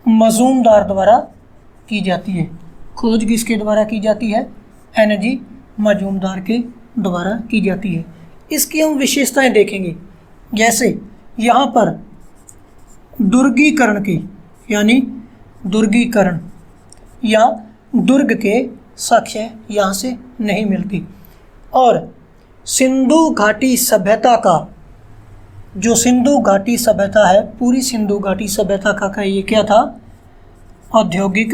मजूमदार द्वारा की जाती है। खोज किसके द्वारा की जाती है? NG मजूमदार के द्वारा की जाती है। इसकी हम विशेषताएं देखेंगे। जैसे यहाँ पर दुर्गीकरण की, यानी दुर्गीकरण या दुर्ग के साक्ष्य यहाँ से नहीं मिलती। और सिंधु घाटी सभ्यता का, जो सिंधु घाटी सभ्यता है, पूरी सिंधु घाटी सभ्यता का ये क्या था? औद्योगिक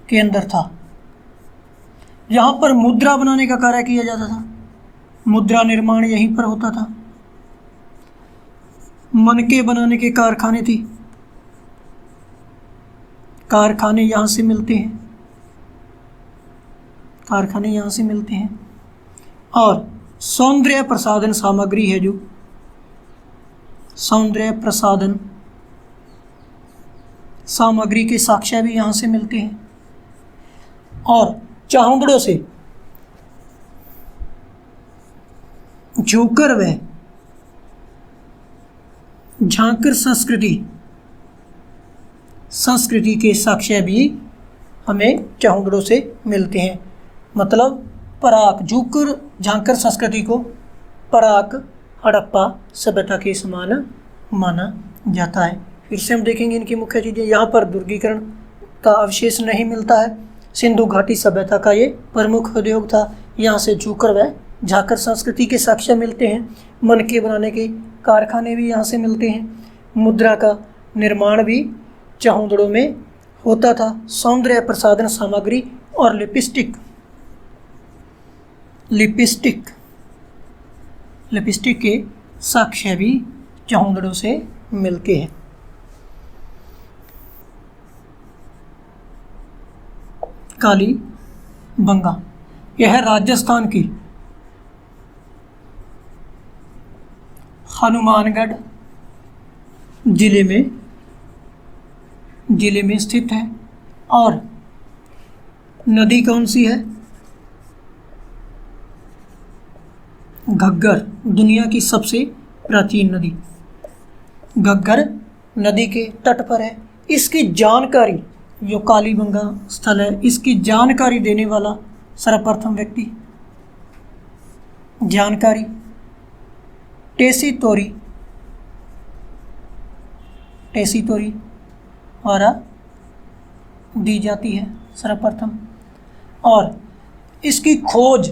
केंद्र था। यहाँ पर मुद्रा बनाने का कार्य किया जाता था। मुद्रा निर्माण यहीं पर होता था। मनके बनाने के कारखाने थी, कारखाने यहाँ से मिलते हैं, कारखाने यहाँ से मिलते हैं। और सौंदर्य प्रसाधन सामग्री है, जो सौंदर्य प्रसाधन सामग्री के साक्ष्य भी यहाँ से मिलते हैं। और चहुंदड़ो से झोंकर व झांकर संस्कृति के साक्ष्य भी हमें चहुंदड़ो से मिलते हैं। मतलब पराक, झोंकर झांकर संस्कृति को पराक हड़प्पा सभ्यता के समान माना जाता है। फिर से हम देखेंगे इनकी मुख्य चीज़ें। यहाँ पर दुर्गीकरण का अवशेष नहीं मिलता है। सिंधु घाटी सभ्यता का ये प्रमुख उद्योग था। यहाँ से झोंकर व झांकर संस्कृति के साक्ष्य मिलते हैं। मनके बनाने के कारखाने भी यहाँ से मिलते हैं। मुद्रा का निर्माण भी चहुंदड़ो में होता था। सौंदर्य प्रसाधन सामग्री और लिपस्टिक के साक्ष्य भी चहुंदड़ो से मिलते हैं। कालीबंगा, यह राजस्थान की हनुमानगढ़ जिले में स्थित है। और नदी कौन सी है? घग्गर, दुनिया की सबसे प्राचीन नदी घग्गर नदी के तट पर है। इसकी जानकारी, जो कालीबंगा स्थल है, इसकी जानकारी देने वाला सर्वप्रथम व्यक्ति जानकारी टेसीतोरी द्वारा दी जाती है सर्वप्रथम। और इसकी खोज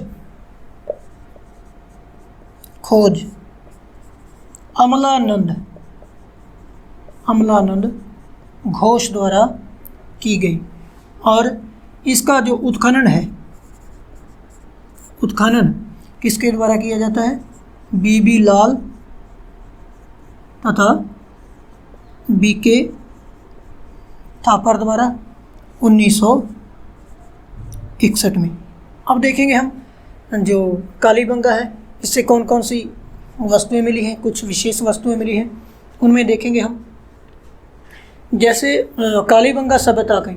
अमलानंद घोष द्वारा की गई। और इसका जो उत्खनन किसके द्वारा किया जाता है? बीबी लाल तथा बीके थापर द्वारा 1961 में। अब देखेंगे हम जो कालीबंगा है इससे कौन कौन सी वस्तुएं मिली हैं, कुछ विशेष वस्तुएं मिली हैं, उनमें देखेंगे हम। जैसे कालीबंगा सभ्यता की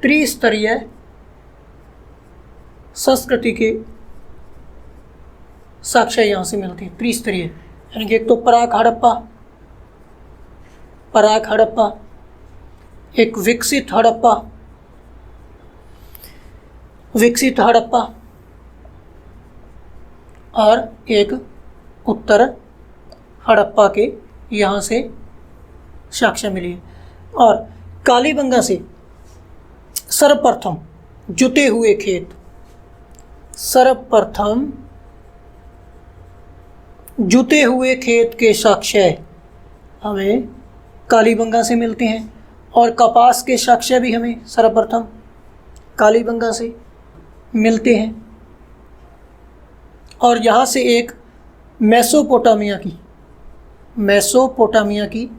त्रिस्तरीय संस्कृति के साक्ष्य यहाँ से मिलती है। त्रिस्तरीय यानी कि एक तो पराक हड़प्पा, एक विकसित हड़प्पा और एक उत्तर हड़प्पा के यहाँ से साक्ष्य मिली है। और कालीबंगा से सर्वप्रथम जुते हुए खेत के साक्ष्य हमें कालीबंगा से मिलते हैं। और कपास के साक्ष्य भी हमें सर्वप्रथम कालीबंगा से मिलते हैं। और यहाँ से एक मेसोपोटामिया की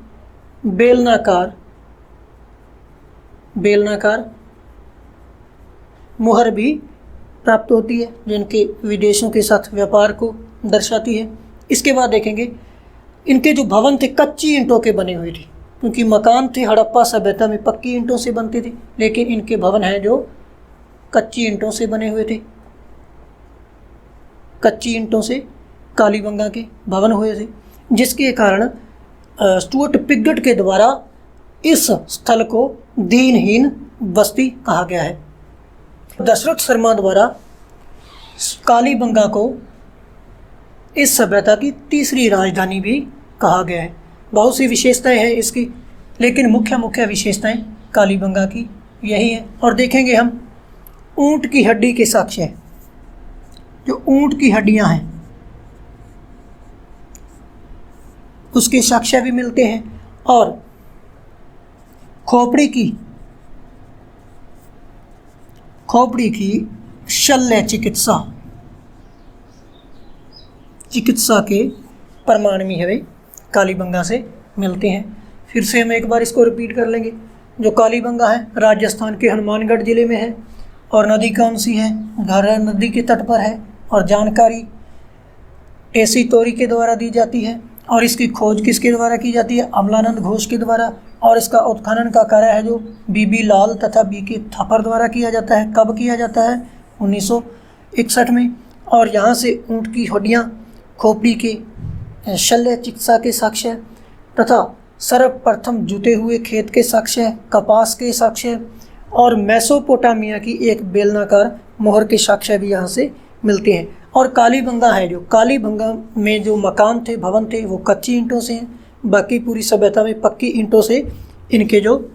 बेलनाकार मुहर भी प्राप्त होती है, जिनके विदेशों के साथ व्यापार को दर्शाती है। इसके बाद देखेंगे इनके जो भवन थे कच्ची ईंटों के बने हुए थे, क्योंकि मकान थे हड़प्पा सभ्यता में पक्की ईंटों से बनते थे, लेकिन इनके भवन हैं जो कच्ची ईंटों से बने हुए थे। कच्ची ईंटों से कालीबंगा के भवन हुए थे, जिसके कारण स्टुअर्ट पिगट के द्वारा इस स्थल को दीनहीन बस्ती कहा गया है। दशरथ शर्मा द्वारा कालीबंगा को इस सभ्यता की तीसरी राजधानी भी कहा गया है। बहुत सी विशेषताएं हैं इसकी, लेकिन मुख्य विशेषताएं कालीबंगा की यही है। और देखेंगे हम ऊंट की हड्डी के साक्ष्य, जो ऊंट की हड्डियां हैं उसके साक्ष्य भी मिलते हैं। और खोपड़ी की शल्य चिकित्सा के प्रमाण भी हमें कालीबंगा से मिलते हैं। फिर से हम एक बार इसको रिपीट कर लेंगे। जो कालीबंगा है राजस्थान के हनुमानगढ़ ज़िले में है। और नदी कौन सी है? घाघरा नदी के तट पर है। और जानकारी टेसी तोरी के द्वारा दी जाती है। और इसकी खोज किसके द्वारा की जाती है? अमलानंद घोष के द्वारा। और इसका उत्खनन का कार्य है जो बीबी लाल तथा बीके थापर द्वारा किया जाता है। कब किया जाता है? 1961 में। और यहाँ से ऊँट की हड्डियाँ, खोपड़ी के शल्य चिकित्सा के साक्ष्य तथा सर्वप्रथम जुते हुए खेत के साक्ष्य, कपास के साक्ष्य और मेसोपोटामिया की एक बेलनाकार मोहर के साक्ष्य भी यहाँ से मिलते हैं। और कालीबंगा है, जो कालीबंगा में जो मकान थे, भवन थे, वो कच्ची ईंटों से हैं। बाकी पूरी सभ्यता में पक्की ईंटों से इनके जो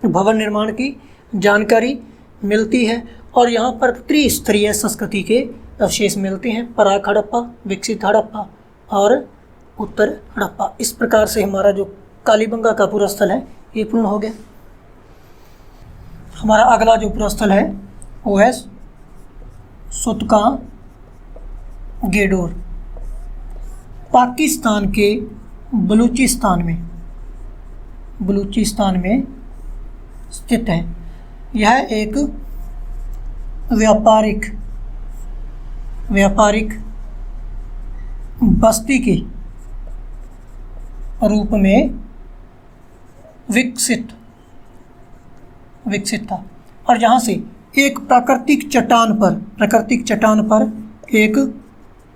भवन निर्माण की जानकारी मिलती है। और यहाँ पर त्रिस्तरीय संस्कृति के अवशेष मिलते हैं, पराक हड़प्पा, विकसित हड़प्पा और उत्तर हड़प्पा। इस प्रकार से हमारा जो कालीबंगा का पुरास्थल है ये पूर्ण हो गया। हमारा अगला जो पुरास्थल है वो है सुतका गेडोर, पाकिस्तान के बलूचिस्तान में स्थित है। यह एक व्यापारिक बस्ती के रूप में विकसित था। और यहाँ से एक प्राकृतिक चट्टान पर एक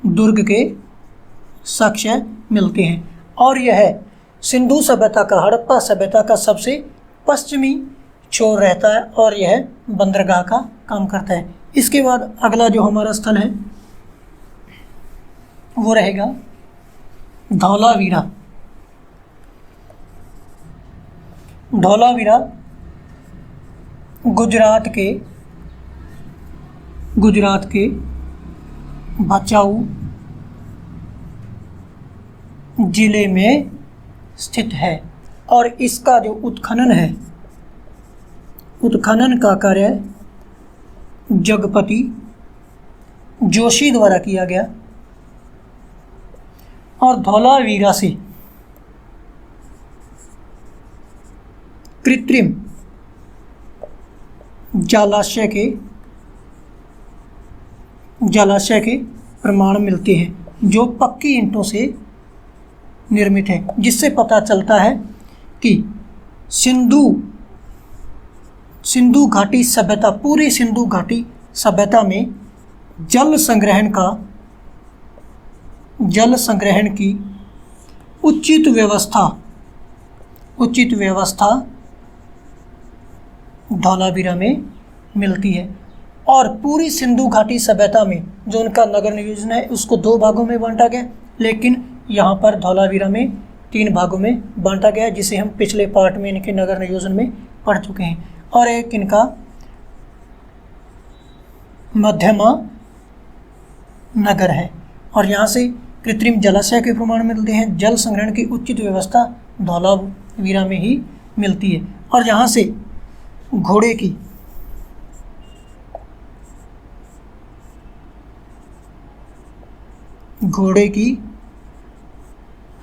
दुर्ग के साक्ष्य मिलते हैं। और यह सिंधु सभ्यता का, हड़प्पा सभ्यता का सबसे पश्चिमी छोर रहता है और यह बंदरगाह का काम करता है। इसके बाद अगला जो हमारा स्थल है वो रहेगा धौलावीरा। गुजरात के भचाऊ जिले में स्थित है और इसका जो उत्खनन का कार्य जगपति जोशी द्वारा किया गया और धौलावीरा से कृत्रिम जलाशय के प्रमाण मिलते हैं जो पक्की ईंटों से निर्मित है, जिससे पता चलता है कि सिंधु घाटी सभ्यता, पूरी सिंधु घाटी सभ्यता में जल संग्रहण की उचित व्यवस्था धौलावीरा में मिलती है। और पूरी सिंधु घाटी सभ्यता में जो उनका नगर नियोजन है उसको 2 भागों में बांटा गया, लेकिन यहाँ पर धौलावीरा में 3 भागों में बांटा गया, जिसे हम पिछले पार्ट में इनके नगर नियोजन में पढ़ चुके हैं। और एक इनका मध्यमा नगर है और यहाँ से कृत्रिम जलाशय के प्रमाण मिलते हैं। जल संग्रहण की उचित व्यवस्था धौलावीरा में ही मिलती है और यहाँ से घोड़े की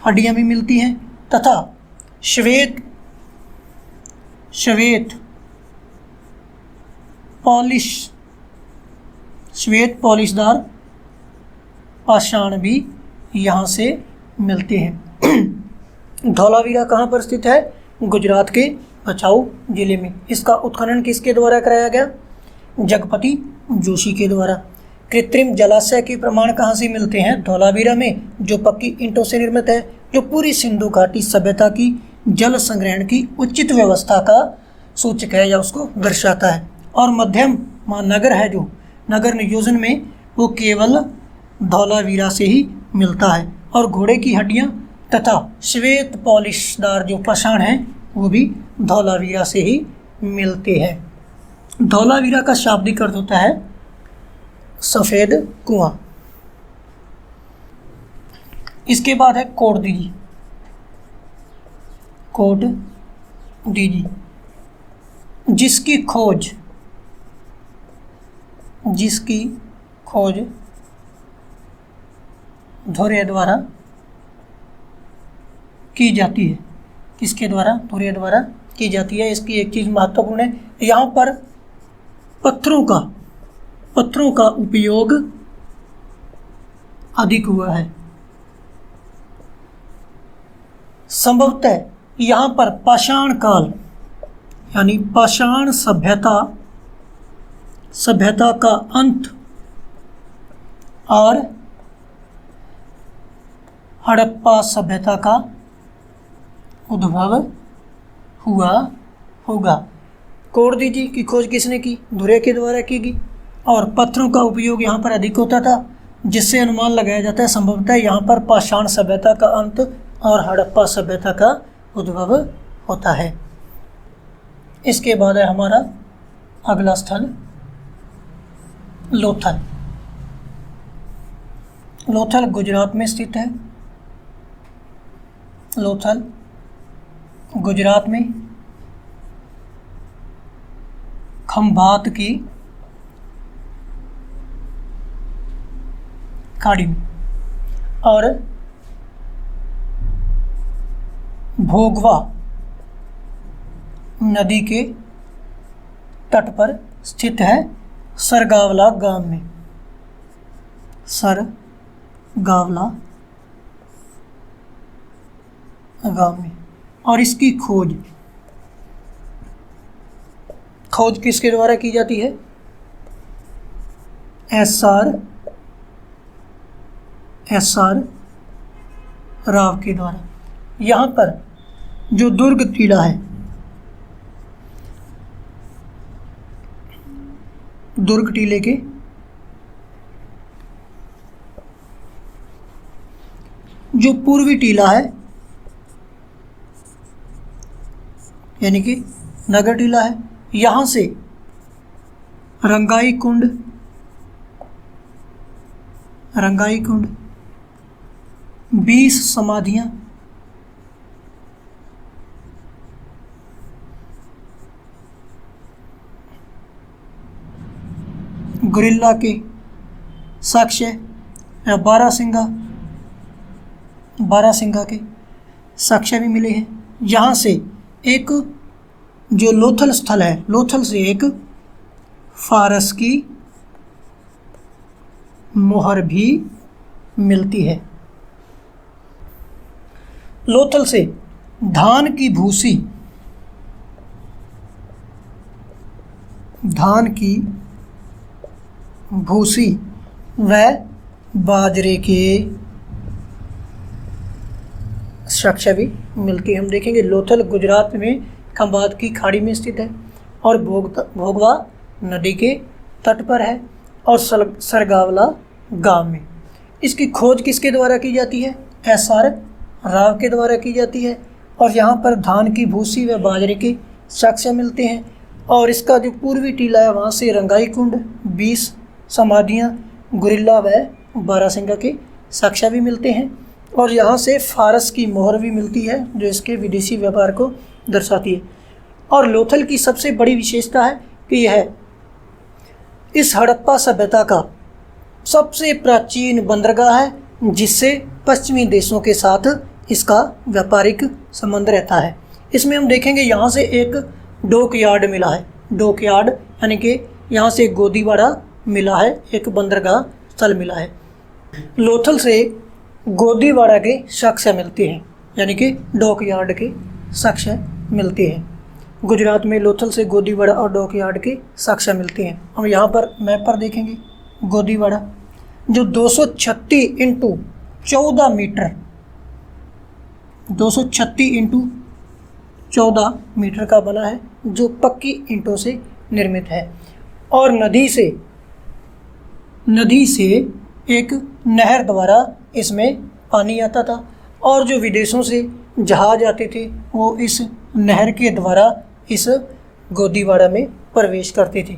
हड्डियाँ भी मिलती हैं तथा श्वेत पॉलिशदार पाषाण भी यहाँ से मिलते हैं। धौलावीरा कहाँ पर स्थित है? गुजरात के भचाऊ जिले में। इसका उत्खनन किसके द्वारा कराया गया? जगपति जोशी के द्वारा। कृत्रिम जलाशय के प्रमाण कहाँ से मिलते हैं? धौलावीरा में, जो पक्की ईंटों से निर्मित है, जो पूरी सिंधु घाटी सभ्यता की जल संग्रहण की उचित व्यवस्था का सूचक है या उसको दर्शाता है। और मध्यम नगर है जो नगर नियोजन में, वो केवल धौलावीरा से ही मिलता है। और घोड़े की हड्डियाँ तथा श्वेत पॉलिशदार जो पाषाण हैं वो भी धौलावीरा से ही मिलते हैं। धौलावीरा का शाब्दिक अर्थ होता है सफ़ेद कुआं। इसके बाद है कोट दीजी, जिसकी खोज धुरे द्वारा की जाती है। किसके द्वारा? धुरे द्वारा की जाती है। इसकी एक चीज़ महत्वपूर्ण है, यहाँ पर पत्थरों का उपयोग अधिक हुआ है। संभवतः यहाँ पर पाषाण काल यानी पाषाण सभ्यता का अंत और हड़प्पा सभ्यता का उद्भव हुआ होगा। कोटदीजी की खोज किसने की? धुरे के द्वारा की गई और पत्थरों का उपयोग यहाँ पर अधिक होता था, जिससे अनुमान लगाया जाता है संभवतः यहाँ पर पाषाण सभ्यता का अंत और हड़प्पा सभ्यता का उद्भव होता है। इसके बाद है हमारा अगला स्थल लोथल गुजरात में स्थित है। लोथल गुजरात में खंभात की खाड़ी में और भोगवा नदी के तट पर स्थित है सरगावला गांव में। सरगावला गांव में। और इसकी खोज किसके द्वारा की जाती है? एस.आर. राव के द्वारा। यहाँ पर जो दुर्ग टीला है, दुर्ग टीले के जो पूर्वी टीला है यानी कि नगर टीला है, यहाँ से रंगाई कुंड, रंगाई कुंड, 20 समाधियां, गुरिल्ला के साक्ष्य या बारहसिंगा, बारहसिंगा के साक्ष्य भी मिले हैं। यहाँ से एक जो लोथल स्थल है, लोथल से एक फारस की मोहर भी मिलती है। लोथल से धान की भूसी, धान की भूसी व बाजरे के साक्ष्य भी मिलती है। हम देखेंगे लोथल गुजरात में खंभात की खाड़ी में स्थित है और भोगवा नदी के तट पर है और सरगावला गांव में। इसकी खोज किसके द्वारा की जाती है? SR राव के द्वारा की जाती है। और यहाँ पर धान की भूसी व बाजरे के साक्ष्य मिलते हैं। और इसका जो पूर्वी टीला है वहाँ से रंगाई कुंड, 20 समाधियाँ, गुरिल्ला व बारहसिंगा के साक्ष्य भी मिलते हैं। और यहाँ से फारस की मोहर भी मिलती है जो इसके विदेशी व्यापार को दर्शाती है। और लोथल की सबसे बड़ी विशेषता है कि यह इस हड़प्पा सभ्यता का सबसे प्राचीन बंदरगाह है जिससे पश्चिमी देशों के साथ इसका व्यापारिक संबंध रहता है। इसमें हम देखेंगे यहाँ से एक डॉक यार्ड मिला है, डॉक यार्ड यानी कि यहाँ से गोदीवाड़ा मिला है, एक बंदरगाह स्थल मिला है। लोथल से गोदीवाड़ा के साक्ष्य मिलते हैं यानी कि डॉक यार्ड के साक्ष्य मिलते हैं। गुजरात में लोथल से गोदीवाड़ा और डॉक यार्ड के साक्ष्य मिलते हैं। हम यहाँ पर मैप पर देखेंगे गोदीवाड़ा जो 236 इंटू 14 मीटर, 236 इंटू 14 मीटर का बना है जो पक्की ईंटों से निर्मित है। और नदी से एक नहर द्वारा इसमें पानी आता था और जो विदेशों से जहाज आते थे वो इस नहर के द्वारा इस गोदीवाड़ा में प्रवेश करते थे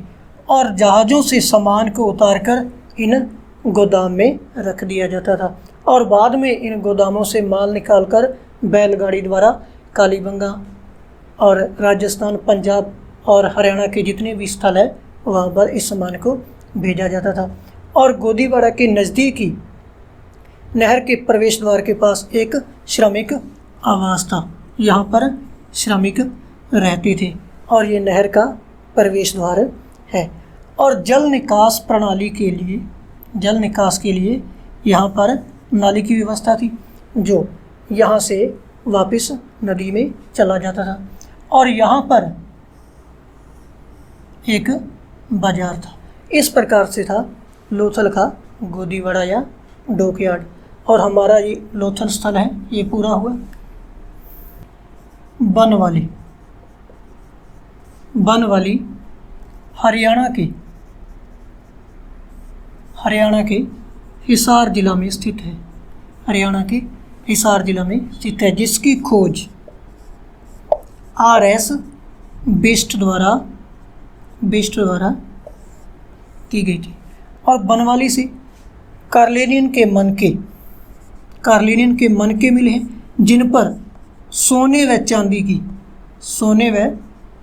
और जहाज़ों से सामान को उतारकर इन गोदाम में रख दिया जाता था। और बाद में इन गोदामों से माल निकालकर बैलगाड़ी द्वारा कालीबंगा और राजस्थान, पंजाब और हरियाणा के जितने भी स्थल है वहाँ पर इस सामान को भेजा जाता था। और गोदीवाड़ा के नज़दीकी नहर के प्रवेश द्वार के पास एक श्रमिक आवास था, यहाँ पर श्रमिक रहते थे और ये नहर का प्रवेश द्वार है। और जल निकास प्रणाली के लिए, जल निकास के लिए यहाँ पर नाली की व्यवस्था थी जो यहाँ से वापस नदी में चला जाता था। और यहाँ पर एक बाजार था। इस प्रकार से था लोथल का गोदीवाड़ा या डॉक यार्ड। और हमारा ये लोथल स्थल है ये पूरा हुआ। बनवाली हरियाणा के हिसार जिला में स्थित है, हरियाणा के हिसार जिला में स्थित है, जिसकी खोज RS बिष्ट द्वारा की गई थी। और बनवाली से कार्लिनियन के मनके मिले हैं जिन पर सोने व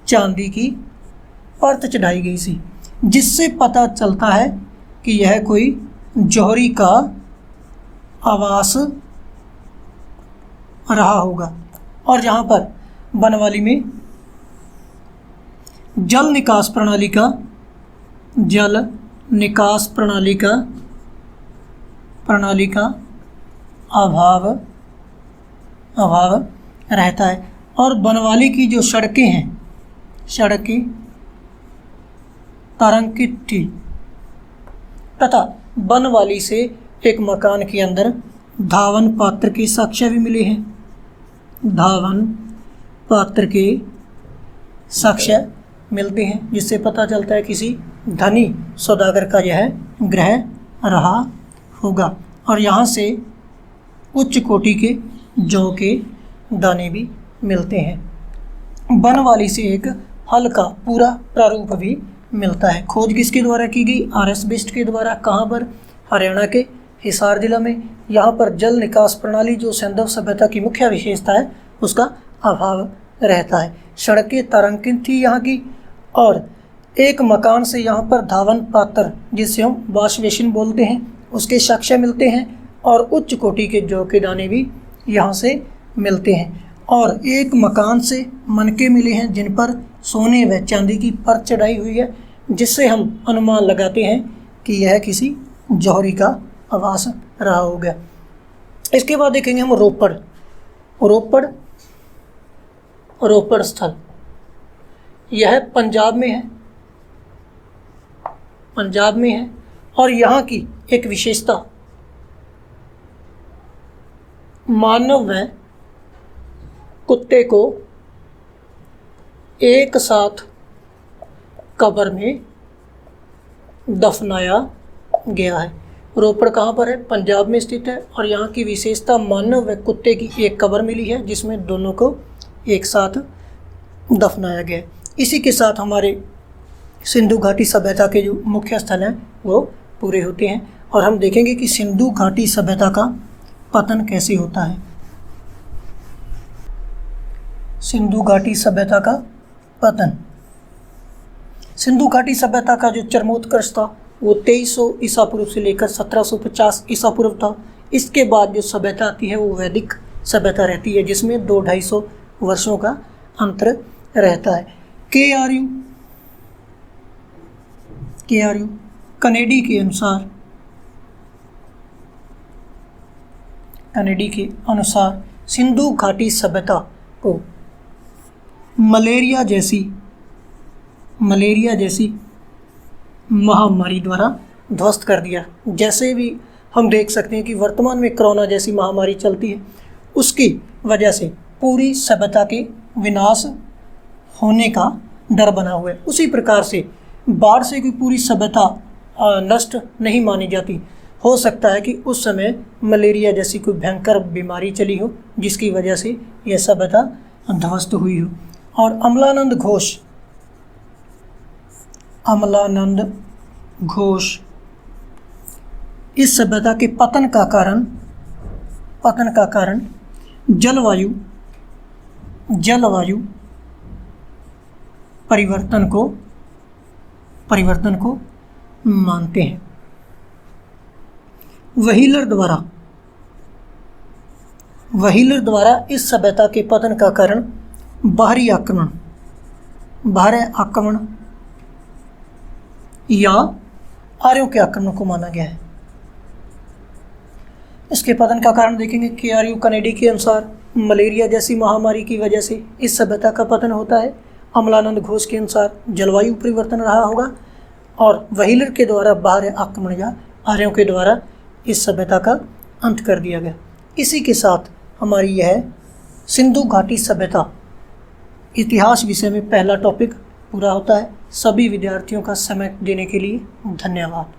चांदी की परत चढ़ाई गई थी, जिससे पता चलता है कि यह कोई जौहरी का आवास रहा होगा। और जहाँ पर बनवाली में जल निकास प्रणाली का अभाव रहता है। और बनवाली की जो सड़कें तारांकित थी तथा बनवाली से एक मकान के अंदर धावन पात्र के साक्ष्य भी मिले हैं, धावन पात्र के साक्ष्य मिलते हैं, जिससे पता चलता है किसी धनी सौदागर का यह गृह रहा होगा। और यहाँ से उच्च कोटि के जौ के दाने भी मिलते हैं। बनवाली से एक हल का पूरा प्रारूप भी मिलता है। खोज किसके द्वारा की गई? RS बिस्ट के द्वारा। कहाँ पर? हरियाणा के हिसार जिला में। यहाँ पर जल निकास प्रणाली जो सिंधु सभ्यता की मुख्य विशेषता है उसका अभाव रहता है। सड़कें तारांकित थी यहाँ की, और एक मकान से यहाँ पर धावन पात्र जिसे हम वॉश बेसिन बोलते हैं उसके साक्ष्य मिलते हैं, और उच्च कोटि के जौ के दाने भी यहाँ से मिलते हैं। और एक मकान से मनके मिले हैं जिन पर सोने व चांदी की परत चढ़ाई हुई है, जिससे हम अनुमान लगाते हैं कि यह किसी जौहरी का आवास रहा होगा। इसके बाद देखेंगे हम रोपड़। रोपड़ स्थल यह पंजाब में है, और यहाँ की एक विशेषता मानव व कुत्ते को एक साथ कब्र में दफनाया गया है। रोपड़ कहाँ पर है? पंजाब में स्थित है, और यहाँ की विशेषता मानव व कुत्ते की एक कब्र मिली है जिसमें दोनों को एक साथ दफनाया गया है। इसी के साथ हमारे सिंधु घाटी सभ्यता के जो मुख्य स्थल हैं वो पूरे होते हैं, और हम देखेंगे कि सिंधु घाटी सभ्यता का पतन कैसे होता है। सिंधु घाटी सभ्यता का पतन। सिंधु घाटी सभ्यता का जो चरमोत्कर्ष था वो 2300 ईसा पूर्व से लेकर 1750 ईसा पूर्व था। इसके बाद जो सभ्यता आती है वो वैदिक सभ्यता रहती है, जिसमें 200-250 वर्षों का अंतर रहता है। KRU कनेडी के अनुसार सिंधु घाटी सभ्यता को मलेरिया जैसी महामारी द्वारा ध्वस्त कर दिया। जैसे भी हम देख सकते हैं कि वर्तमान में कोरोना जैसी महामारी चलती है, उसकी वजह से पूरी सभ्यता के विनाश होने का डर बना हुआ है। उसी प्रकार से बाढ़ से कोई पूरी सभ्यता नष्ट नहीं मानी जाती। हो सकता है कि उस समय मलेरिया जैसी कोई भयंकर बीमारी चली हो जिसकी वजह से यह सभ्यता ध्वस्त हुई हो। और अमलानंद घोष इस सभ्यता के पतन का कारण जलवायु परिवर्तन को मानते हैं। व्हीलर द्वारा इस सभ्यता के पतन का कारण बाहरी आक्रमण या आर्यों के आक्रमण को माना गया है। इसके पतन का कारण देखेंगे KRU कनेडी के अनुसार मलेरिया जैसी महामारी की वजह से इस सभ्यता का पतन होता है। अमलानंद घोष के अनुसार जलवायु परिवर्तन रहा होगा, और व्हीलर के द्वारा बाहरी आक्रमण या आर्यों के द्वारा इस सभ्यता का अंत कर दिया गया। इसी के साथ हमारी यह सिंधु घाटी सभ्यता इतिहास विषय में पहला टॉपिक पूरा होता है। सभी विद्यार्थियों का समय देने के लिए धन्यवाद।